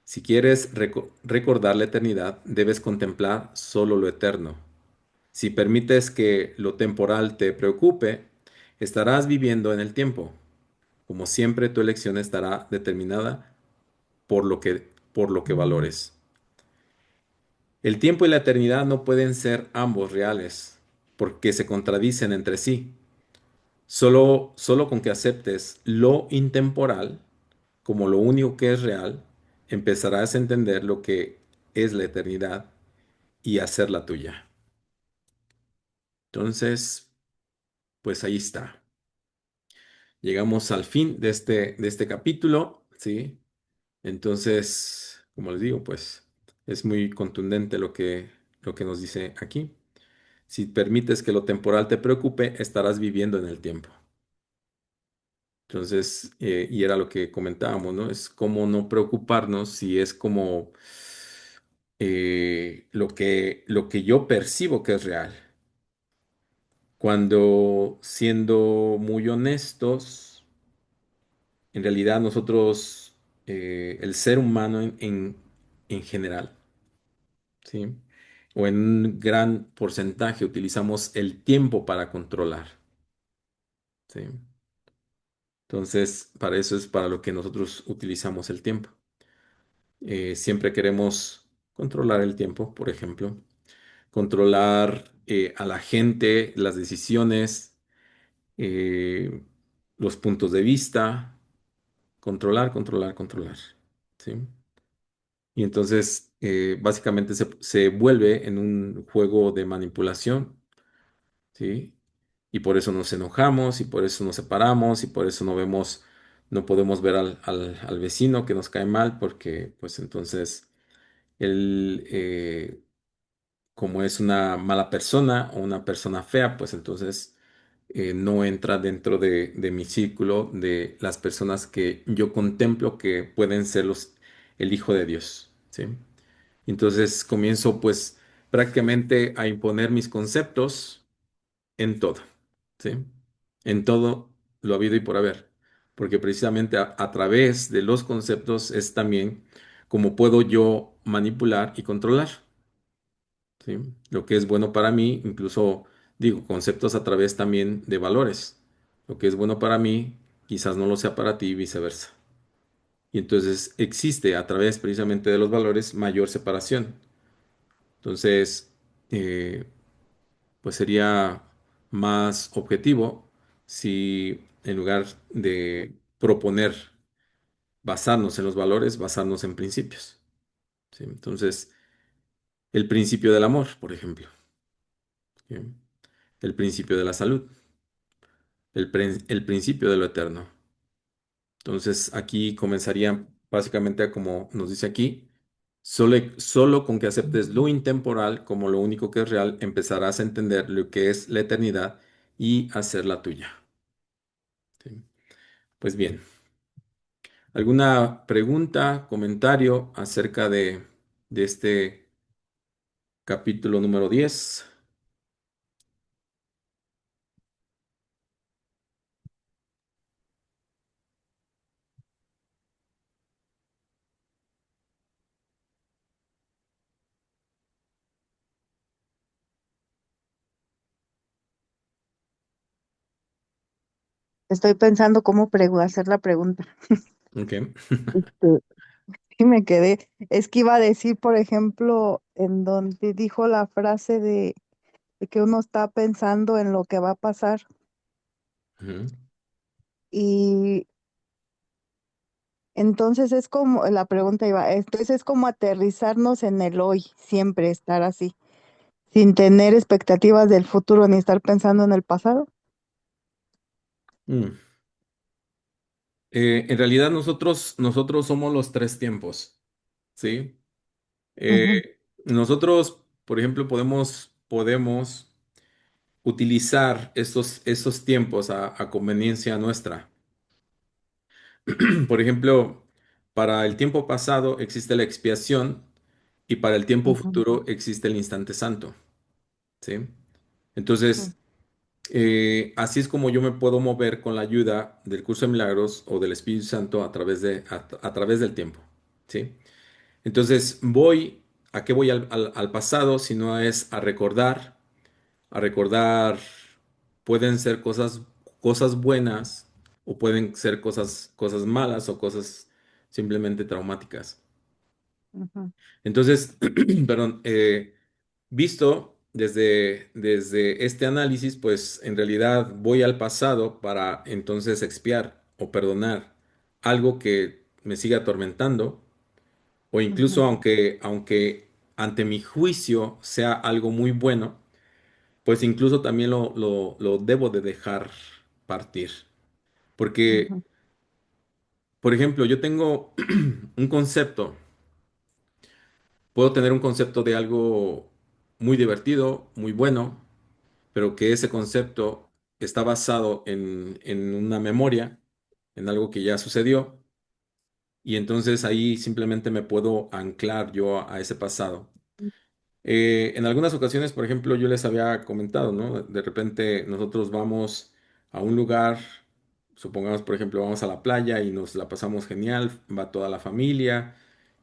Si quieres recordar la eternidad, debes contemplar solo lo eterno. Si permites que lo temporal te preocupe, estarás viviendo en el tiempo. Como siempre, tu elección estará determinada por lo que valores. El tiempo y la eternidad no pueden ser ambos reales, porque se contradicen entre sí. Solo con que aceptes lo intemporal como lo único que es real, empezarás a entender lo que es la eternidad y hacerla tuya. Entonces, pues ahí está. Llegamos al fin de este capítulo, ¿sí? Entonces, como les digo, pues es muy contundente lo que nos dice aquí. Si permites que lo temporal te preocupe, estarás viviendo en el tiempo. Entonces, y era lo que comentábamos, ¿no? Es como no preocuparnos si es como lo que yo percibo que es real. Cuando siendo muy honestos, en realidad nosotros, el ser humano en general, ¿sí? O en un gran porcentaje utilizamos el tiempo para controlar, ¿sí? Entonces, para eso es para lo que nosotros utilizamos el tiempo. Siempre queremos controlar el tiempo, por ejemplo, controlar a la gente, las decisiones, eh, los puntos de vista, controlar, controlar, controlar, ¿sí? Y entonces, básicamente se vuelve en un juego de manipulación, ¿sí? Y por eso nos enojamos, y por eso nos separamos, y por eso no podemos ver al vecino que nos cae mal, porque pues entonces él, como es una mala persona o una persona fea, pues entonces no entra dentro de mi círculo de las personas que yo contemplo que pueden ser el Hijo de Dios, ¿sí? Entonces comienzo pues prácticamente a imponer mis conceptos en todo, ¿sí? En todo lo habido y por haber, porque precisamente a través de los conceptos es también como puedo yo manipular y controlar, ¿sí? Lo que es bueno para mí, incluso digo, conceptos a través también de valores. Lo que es bueno para mí, quizás no lo sea para ti y viceversa. Y entonces existe a través precisamente de los valores mayor separación. Entonces, eh, pues sería más objetivo si en lugar de proponer basarnos en los valores, basarnos en principios, ¿sí? Entonces, el principio del amor, por ejemplo, ¿sí? El principio de la salud, el principio de lo eterno. Entonces, aquí comenzaría básicamente a como nos dice aquí, solo con que aceptes lo intemporal como lo único que es real, empezarás a entender lo que es la eternidad y hacerla tuya, ¿sí? Pues bien, ¿alguna pregunta, comentario acerca de este capítulo número 10? Estoy pensando cómo hacer la pregunta. Ok. Este, y me quedé. Es que iba a decir, por ejemplo, en donde dijo la frase de que uno está pensando en lo que va a pasar. Ujú. Y entonces es como, la pregunta iba, entonces es como aterrizarnos en el hoy, siempre estar así, sin tener expectativas del futuro ni estar pensando en el pasado. Mm. En realidad nosotros somos los tres tiempos, ¿sí? Ujú, Nosotros, por ejemplo, podemos utilizar esos tiempos a conveniencia nuestra. Por ejemplo, para el tiempo pasado existe la expiación y para el tiempo ujú, futuro existe el instante santo, ¿sí? ujú, Entonces, así es como yo me puedo mover con la ayuda del curso de milagros o del Espíritu Santo a través del tiempo, ¿sí? Entonces, ¿a qué voy al pasado? Si no es a recordar, pueden ser cosas buenas o pueden ser cosas malas o cosas simplemente traumáticas. ujú, Entonces, perdón, visto desde este análisis, pues en realidad voy al pasado para entonces expiar o perdonar algo que me sigue atormentando o incluso ujú, aunque ante mi juicio sea algo muy bueno, pues incluso también lo debo de dejar partir. Porque, ujú, por ejemplo, yo tengo un concepto, puedo tener un concepto de algo muy divertido, muy bueno, pero que ese concepto está basado en una memoria, en algo que ya sucedió, y entonces ahí simplemente me puedo anclar yo a ese pasado. En algunas ocasiones, por ejemplo, yo les había comentado, ¿no? De repente nosotros vamos a un lugar, supongamos, por ejemplo, vamos a la playa y nos la pasamos genial, va toda la familia,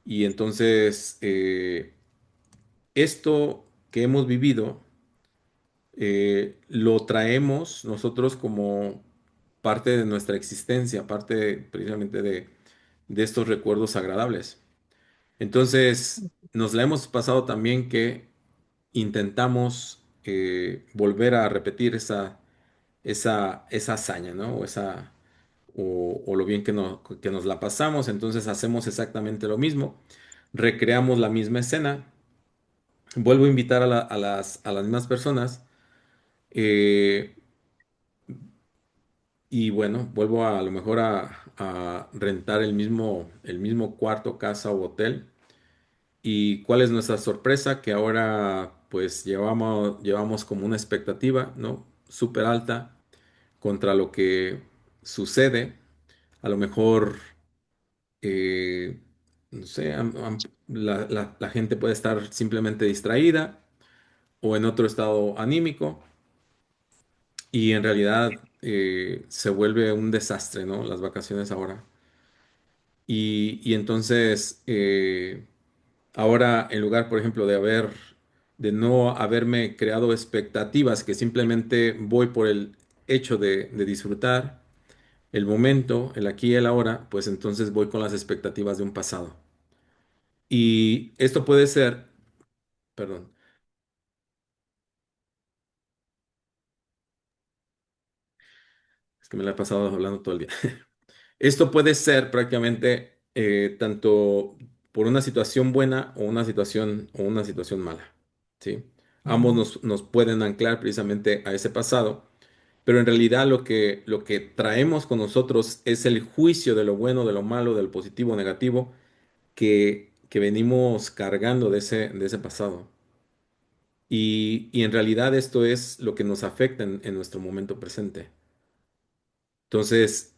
y entonces esto que hemos vivido, lo traemos nosotros como parte de nuestra existencia, parte precisamente de estos recuerdos agradables. Entonces, nos la hemos pasado también que intentamos volver a repetir esa hazaña, ¿no? O lo bien que nos la pasamos, entonces hacemos exactamente lo mismo, recreamos la misma escena, vuelvo a invitar a las mismas personas, eh, y bueno, vuelvo a lo mejor a rentar el mismo cuarto, casa o hotel. ¿Y cuál es nuestra sorpresa? Que ahora pues llevamos como una expectativa, ¿no? Súper alta contra lo que sucede. A lo mejor, no sé, la gente puede estar simplemente distraída o en otro estado anímico y en realidad se vuelve un desastre, ¿no? Las vacaciones ahora. Y entonces, ahora, en lugar, por ejemplo, de no haberme creado expectativas, que simplemente voy por el hecho de disfrutar el momento, el aquí y el ahora, pues entonces voy con las expectativas de un pasado. Y esto puede ser, perdón, es que me la he pasado hablando todo el día. Esto puede ser prácticamente tanto por una situación buena o una situación mala, ¿sí? Ambos nos pueden anclar precisamente a ese pasado, pero en realidad lo que traemos con nosotros es el juicio de lo bueno, de lo malo, del positivo, negativo, que venimos cargando de ese pasado. Y en realidad esto es lo que nos afecta en nuestro momento presente. Entonces,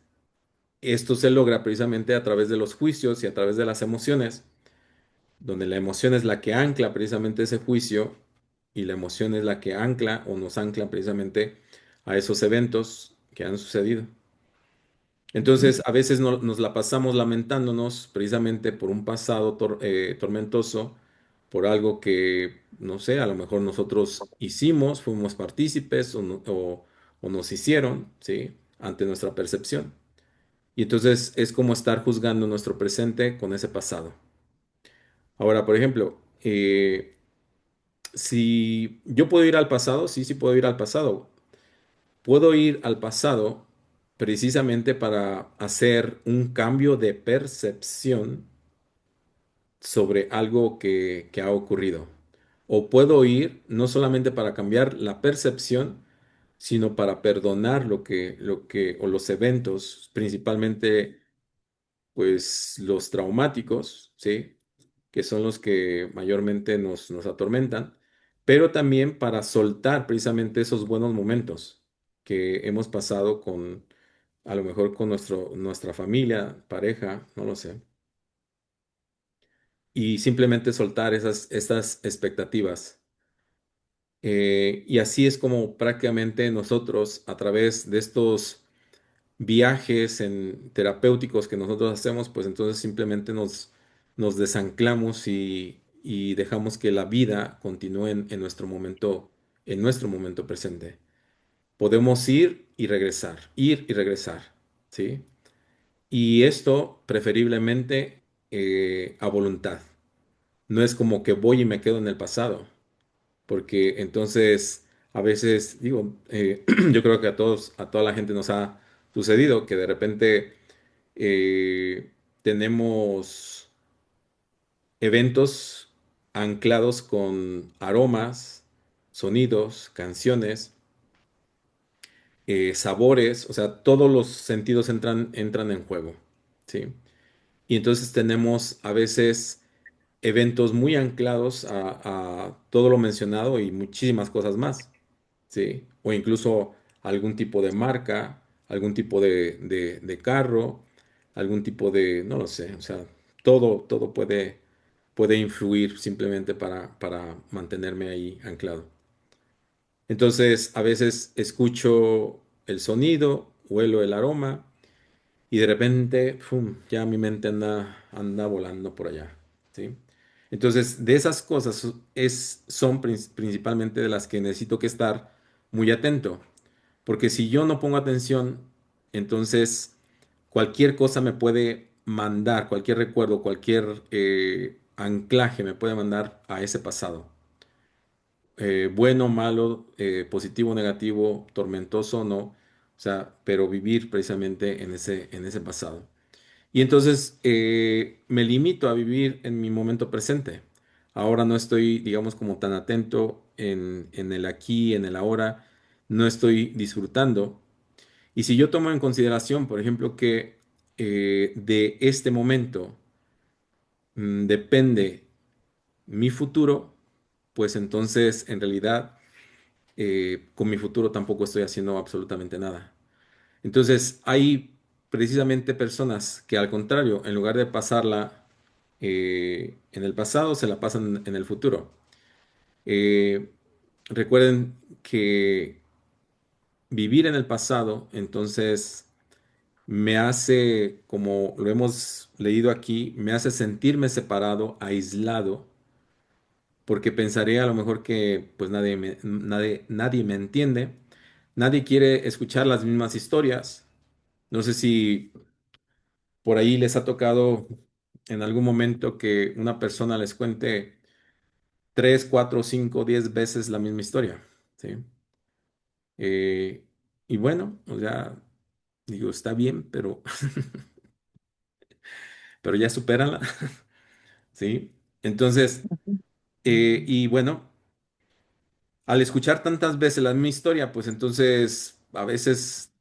esto se logra precisamente a través de los juicios y a través de las emociones, donde la emoción es la que ancla precisamente ese juicio y la emoción es la que ancla o nos ancla precisamente a esos eventos que han sucedido. Entonces, a veces nos la pasamos lamentándonos precisamente por un pasado tormentoso, por algo que, no sé, a lo mejor nosotros hicimos, fuimos partícipes o nos hicieron, ¿sí? Ante nuestra percepción. Y entonces es como estar juzgando nuestro presente con ese pasado. Ahora, por ejemplo, si yo puedo ir al pasado, sí, sí puedo ir al pasado. Puedo ir al pasado precisamente para hacer un cambio de percepción sobre algo que ha ocurrido. O puedo ir no solamente para cambiar la percepción, sino para perdonar o los eventos, principalmente pues los traumáticos, ¿sí? Que son los que mayormente nos atormentan, pero también para soltar precisamente esos buenos momentos que hemos pasado a lo mejor con nuestra familia, pareja, no lo sé, y simplemente soltar estas expectativas. Y así es como prácticamente nosotros, a través de estos viajes terapéuticos que nosotros hacemos, pues entonces simplemente nos desanclamos y dejamos que la vida continúe en nuestro momento presente. Podemos ir y regresar, ¿sí? Y esto preferiblemente a voluntad. No es como que voy y me quedo en el pasado, porque entonces a veces, digo, yo creo que a toda la gente nos ha sucedido que de repente tenemos eventos anclados con aromas, sonidos, canciones, sabores, o sea, todos los sentidos entran en juego, ¿sí? Y entonces tenemos a veces eventos muy anclados a todo lo mencionado y muchísimas cosas más, ¿sí? O incluso algún tipo de marca, algún tipo de carro, algún tipo de, no lo sé, o sea, todo puede influir simplemente para mantenerme ahí anclado. Entonces, a veces escucho el sonido, huelo el aroma y de repente, ¡fum!, ya mi mente anda volando por allá, ¿sí? Entonces, de esas cosas son principalmente de las que necesito que estar muy atento, porque si yo no pongo atención, entonces cualquier cosa me puede mandar, cualquier recuerdo, cualquier anclaje me puede mandar a ese pasado. Bueno, malo, positivo, negativo, tormentoso, no. O sea, pero vivir precisamente en ese pasado. Y entonces me limito a vivir en mi momento presente. Ahora no estoy, digamos, como tan atento en el aquí, en el ahora. No estoy disfrutando. Y si yo tomo en consideración, por ejemplo, que de este momento depende mi futuro, pues entonces en realidad con mi futuro tampoco estoy haciendo absolutamente nada. Entonces hay precisamente personas que al contrario, en lugar de pasarla en el pasado, se la pasan en el futuro. Eh, Recuerden que vivir en el pasado, entonces me hace, como lo hemos leído aquí, me hace sentirme separado, aislado, porque pensaré a lo mejor que pues nadie me entiende, nadie quiere escuchar las mismas historias. No sé si por ahí les ha tocado en algún momento que una persona les cuente 3, 4, 5, 10 veces la misma historia, ¿sí? Eh, y bueno, o sea, digo, está bien, pero ya supérala. ¿Sí? Entonces, y bueno, al escuchar tantas veces la misma historia, pues entonces a veces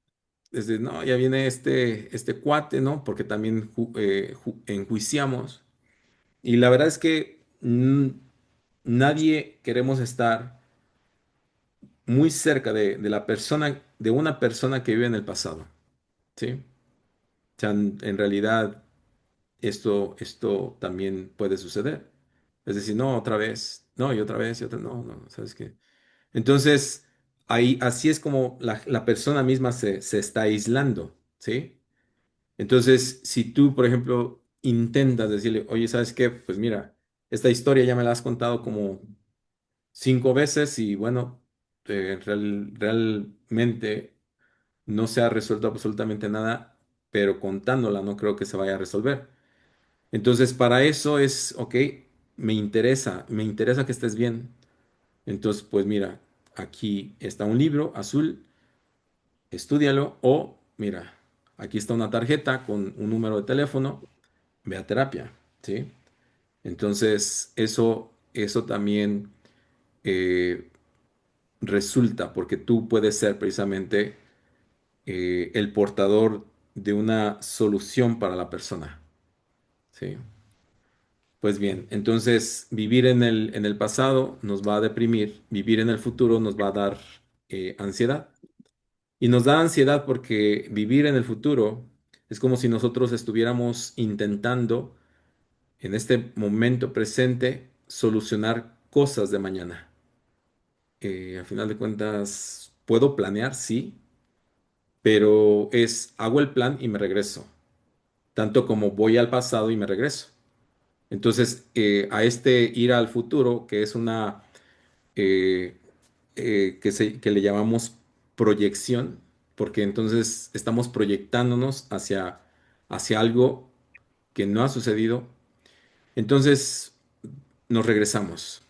desde, no, ya viene este cuate, ¿no? Porque también enjuiciamos. Y la verdad es que nadie queremos estar muy cerca de la persona, de una persona que vive en el pasado, ¿sí? O sea, en realidad esto también puede suceder. Es decir, no, otra vez, no, y otra vez, y otra, no, no, ¿sabes qué? Entonces, ahí, así es como la persona misma se está aislando, ¿sí? Entonces, si tú, por ejemplo, intentas decirle, oye, ¿sabes qué? Pues mira, esta historia ya me la has contado como 5 veces y bueno, realmente no se ha resuelto absolutamente nada, pero contándola no creo que se vaya a resolver. Entonces, para eso es, ok, me interesa que estés bien. Entonces, pues mira, aquí está un libro azul, estúdialo o mira, aquí está una tarjeta con un número de teléfono, ve a terapia, ¿sí? Entonces, eso también eh, resulta porque tú puedes ser precisamente el portador de una solución para la persona, ¿sí? Pues bien, entonces vivir en el pasado nos va a deprimir, vivir en el futuro nos va a dar ansiedad. Y nos da ansiedad porque vivir en el futuro es como si nosotros estuviéramos intentando en este momento presente solucionar cosas de mañana. A final de cuentas, puedo planear, sí, pero hago el plan y me regreso, tanto como voy al pasado y me regreso. Entonces, a este ir al futuro, que es una eh, que le llamamos proyección, porque entonces estamos proyectándonos hacia algo que no ha sucedido. Entonces nos regresamos.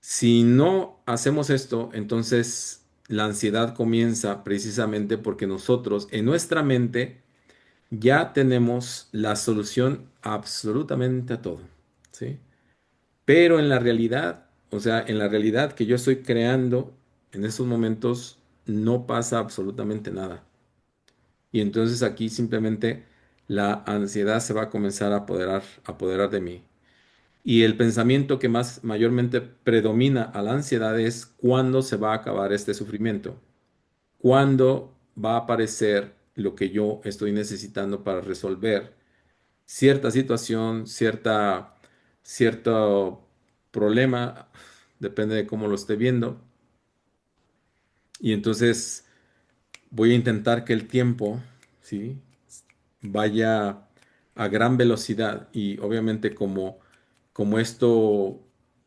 Si no hacemos esto, entonces la ansiedad comienza precisamente porque nosotros en nuestra mente ya tenemos la solución absolutamente a todo, ¿sí? Pero en la realidad, o sea, en la realidad que yo estoy creando en estos momentos, no pasa absolutamente nada. Y entonces aquí simplemente la ansiedad se va a comenzar a apoderar de mí. Y el pensamiento que más mayormente predomina a la ansiedad es cuándo se va a acabar este sufrimiento. ¿Cuándo va a aparecer lo que yo estoy necesitando para resolver cierta situación, cierto problema, depende de cómo lo esté viendo. Y entonces voy a intentar que el tiempo, ¿sí?, vaya a gran velocidad y obviamente como esto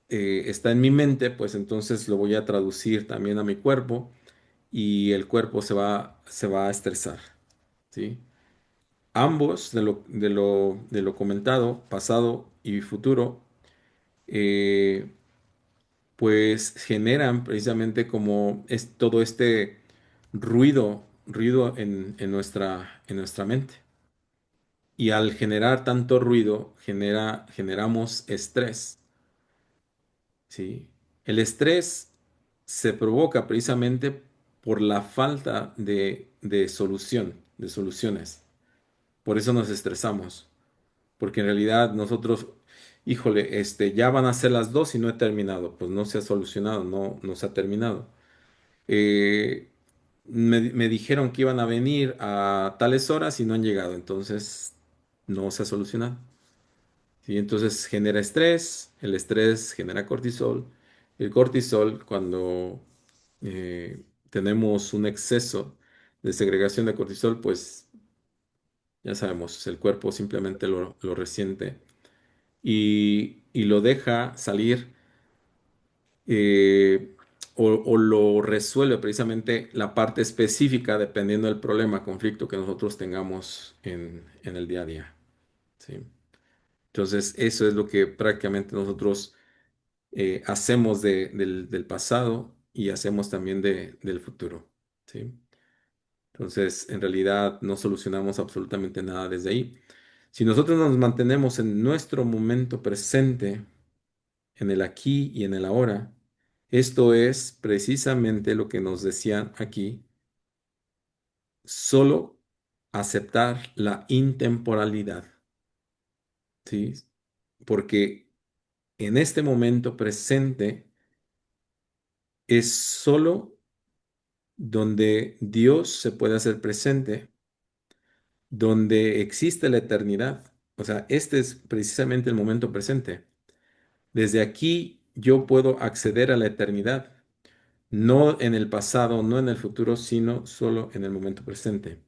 está en mi mente, pues entonces lo voy a traducir también a mi cuerpo y el cuerpo se va a estresar, ¿sí? Ambos, de lo comentado, pasado y futuro, eh, pues generan precisamente como es todo este ruido en nuestra mente. Y al generar tanto ruido, generamos estrés, ¿sí? El estrés se provoca precisamente por la falta de soluciones. Por eso nos estresamos, porque en realidad nosotros, híjole, ya van a ser las 2 y no he terminado, pues no se ha solucionado, no se ha terminado. Eh, me dijeron que iban a venir a tales horas y no han llegado, entonces no se ha solucionado. ¿Sí? Entonces genera estrés, el estrés genera cortisol. El cortisol, cuando tenemos un exceso de segregación de cortisol, pues ya sabemos, el cuerpo simplemente lo resiente y lo deja salir, eh, o lo resuelve precisamente la parte específica dependiendo del problema, conflicto que nosotros tengamos en el día a día. ¿Sí? Entonces, eso es lo que prácticamente nosotros hacemos del pasado y hacemos también del futuro. ¿Sí? Entonces, en realidad no solucionamos absolutamente nada desde ahí. Si nosotros nos mantenemos en nuestro momento presente, en el aquí y en el ahora, esto es precisamente lo que nos decían aquí, solo aceptar la intemporalidad, ¿sí? Porque en este momento presente es solo donde Dios se puede hacer presente, donde existe la eternidad. O sea, este es precisamente el momento presente. Desde aquí yo puedo acceder a la eternidad, no en el pasado, no en el futuro, sino solo en el momento presente.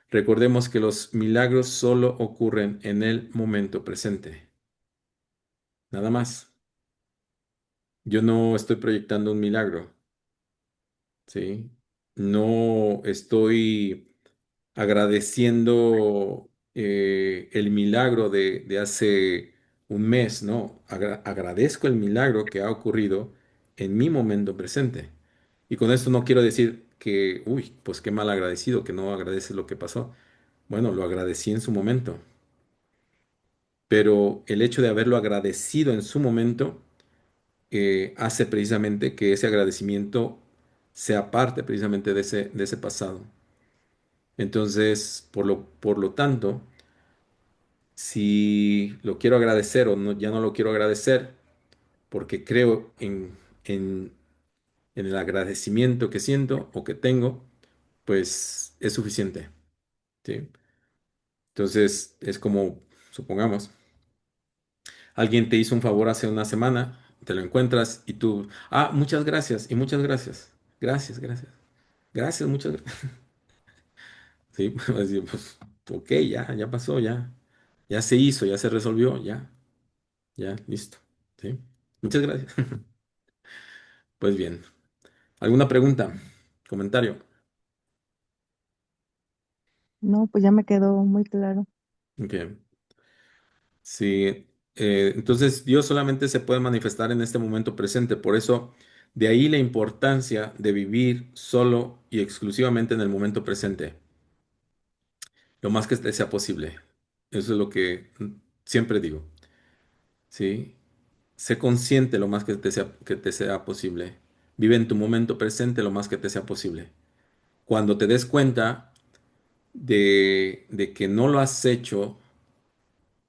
Recordemos que los milagros solo ocurren en el momento presente, nada más. Yo no estoy proyectando un milagro, ¿sí? No estoy agradeciendo el milagro de hace un mes, ¿no? Agradezco el milagro que ha ocurrido en mi momento presente. Y con esto no quiero decir que, uy, pues qué mal agradecido, que no agradeces lo que pasó. Bueno, lo agradecí en su momento, pero el hecho de haberlo agradecido en su momento hace precisamente que ese agradecimiento sea parte precisamente de ese pasado. Entonces, por lo tanto, si lo quiero agradecer o ya no lo quiero agradecer porque creo en el agradecimiento que siento o que tengo, pues es suficiente, ¿sí? Entonces, es como, supongamos, alguien te hizo un favor hace una semana, te lo encuentras y tú, muchas gracias y muchas gracias. Gracias, gracias. Gracias, muchas gracias. Sí, pues, ok, ya pasó, ya se hizo, ya se resolvió, ya, listo. ¿Sí? Muchas gracias. Pues bien, ¿alguna pregunta? ¿Comentario? No, pues ya me quedó muy claro. Ok. Sí, entonces Dios solamente se puede manifestar en este momento presente, por eso de ahí la importancia de vivir solo y exclusivamente en el momento presente, lo más que te sea posible. Eso es lo que siempre digo, ¿sí? Sé consciente lo más que te sea posible. Vive en tu momento presente lo más que te sea posible. Cuando te des cuenta de que no lo has hecho,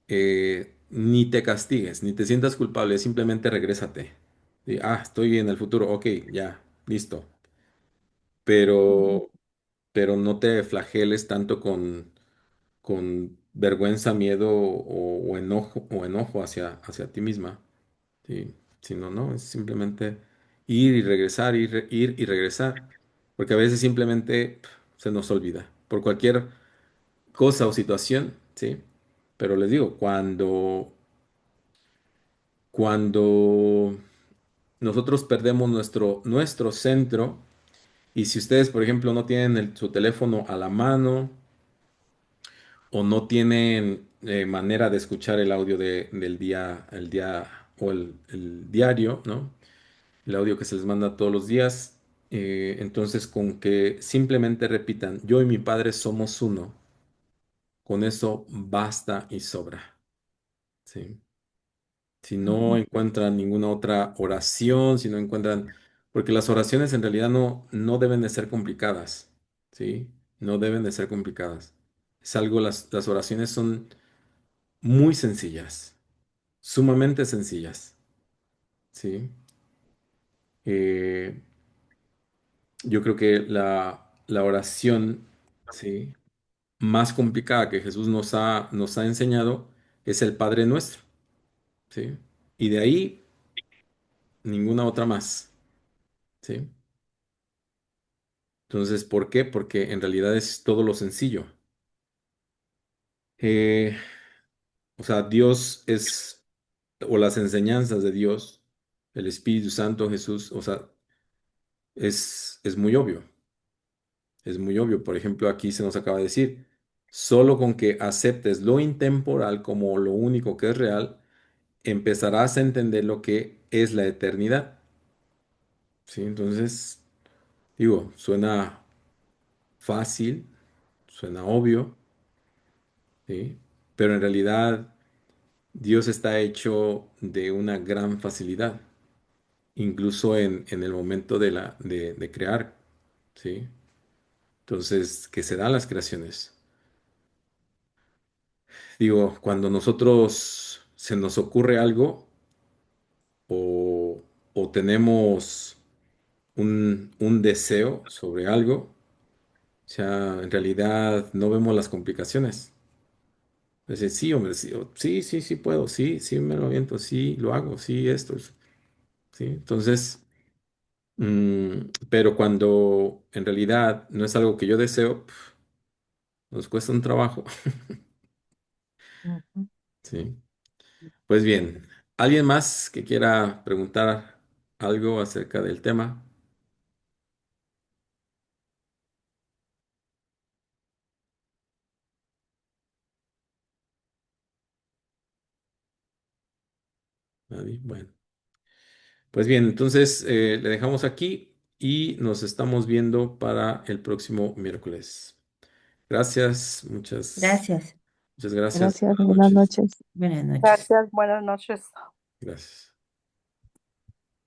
ni te castigues, ni te sientas culpable, simplemente regrésate. Estoy en el futuro, ok, ya, listo. Pero Ujú. pero no te flageles tanto con vergüenza, miedo o enojo hacia ti misma. Sí, sino no, es simplemente ir y regresar, ir y regresar, porque a veces simplemente se nos olvida por cualquier cosa o situación, ¿sí? Pero les digo, cuando nosotros perdemos nuestro centro, y si ustedes, por ejemplo, no tienen su teléfono a la mano o no tienen manera de escuchar el audio del día, el día o el diario, ¿no? El audio que se les manda todos los días. Entonces, con que simplemente repitan, yo y mi padre somos uno, con eso basta y sobra, ¿sí? Si no Ujú. encuentran ninguna otra oración, si no encuentran, porque las oraciones en realidad no deben de ser complicadas, ¿sí? No deben de ser complicadas. Es algo, las oraciones son muy sencillas, sumamente sencillas, ¿sí? Eh, yo creo que la oración, ¿sí? Más complicada que Jesús nos ha enseñado es el Padre Nuestro, ¿sí? Y de ahí ninguna otra más, ¿sí? Entonces, ¿por qué? Porque en realidad es todo lo sencillo. Eh, o sea, Dios es, o las enseñanzas de Dios, el Espíritu Santo, Jesús, o sea, es muy obvio, es muy obvio. Por ejemplo, aquí se nos acaba de decir, solo con que aceptes lo intemporal como lo único que es real, empezarás a entender lo que es la eternidad. ¿Sí? Entonces, digo, suena fácil, suena obvio, ¿sí? Pero en realidad Dios está hecho de una gran facilidad, incluso en el momento de crear, ¿sí? Entonces, que se dan las creaciones. Digo, cuando nosotros se nos ocurre algo o, o tenemos un deseo sobre algo, o sea, en realidad no vemos las complicaciones. Dice, sí, hombre, sí, sí, sí, sí puedo, sí, sí me lo aviento, sí, lo hago, sí, esto, sí. Entonces, pero cuando en realidad no es algo que yo deseo, nos cuesta un trabajo, Ujú. sí. Pues bien, ¿alguien más que quiera preguntar algo acerca del tema? Nadie. Bueno, pues bien, entonces le dejamos aquí y nos estamos viendo para el próximo miércoles. Gracias, Gracias. muchas gracias. Gracias, Buenas buenas noches. noches. Buenas noches. Gracias, buenas noches. Gracias.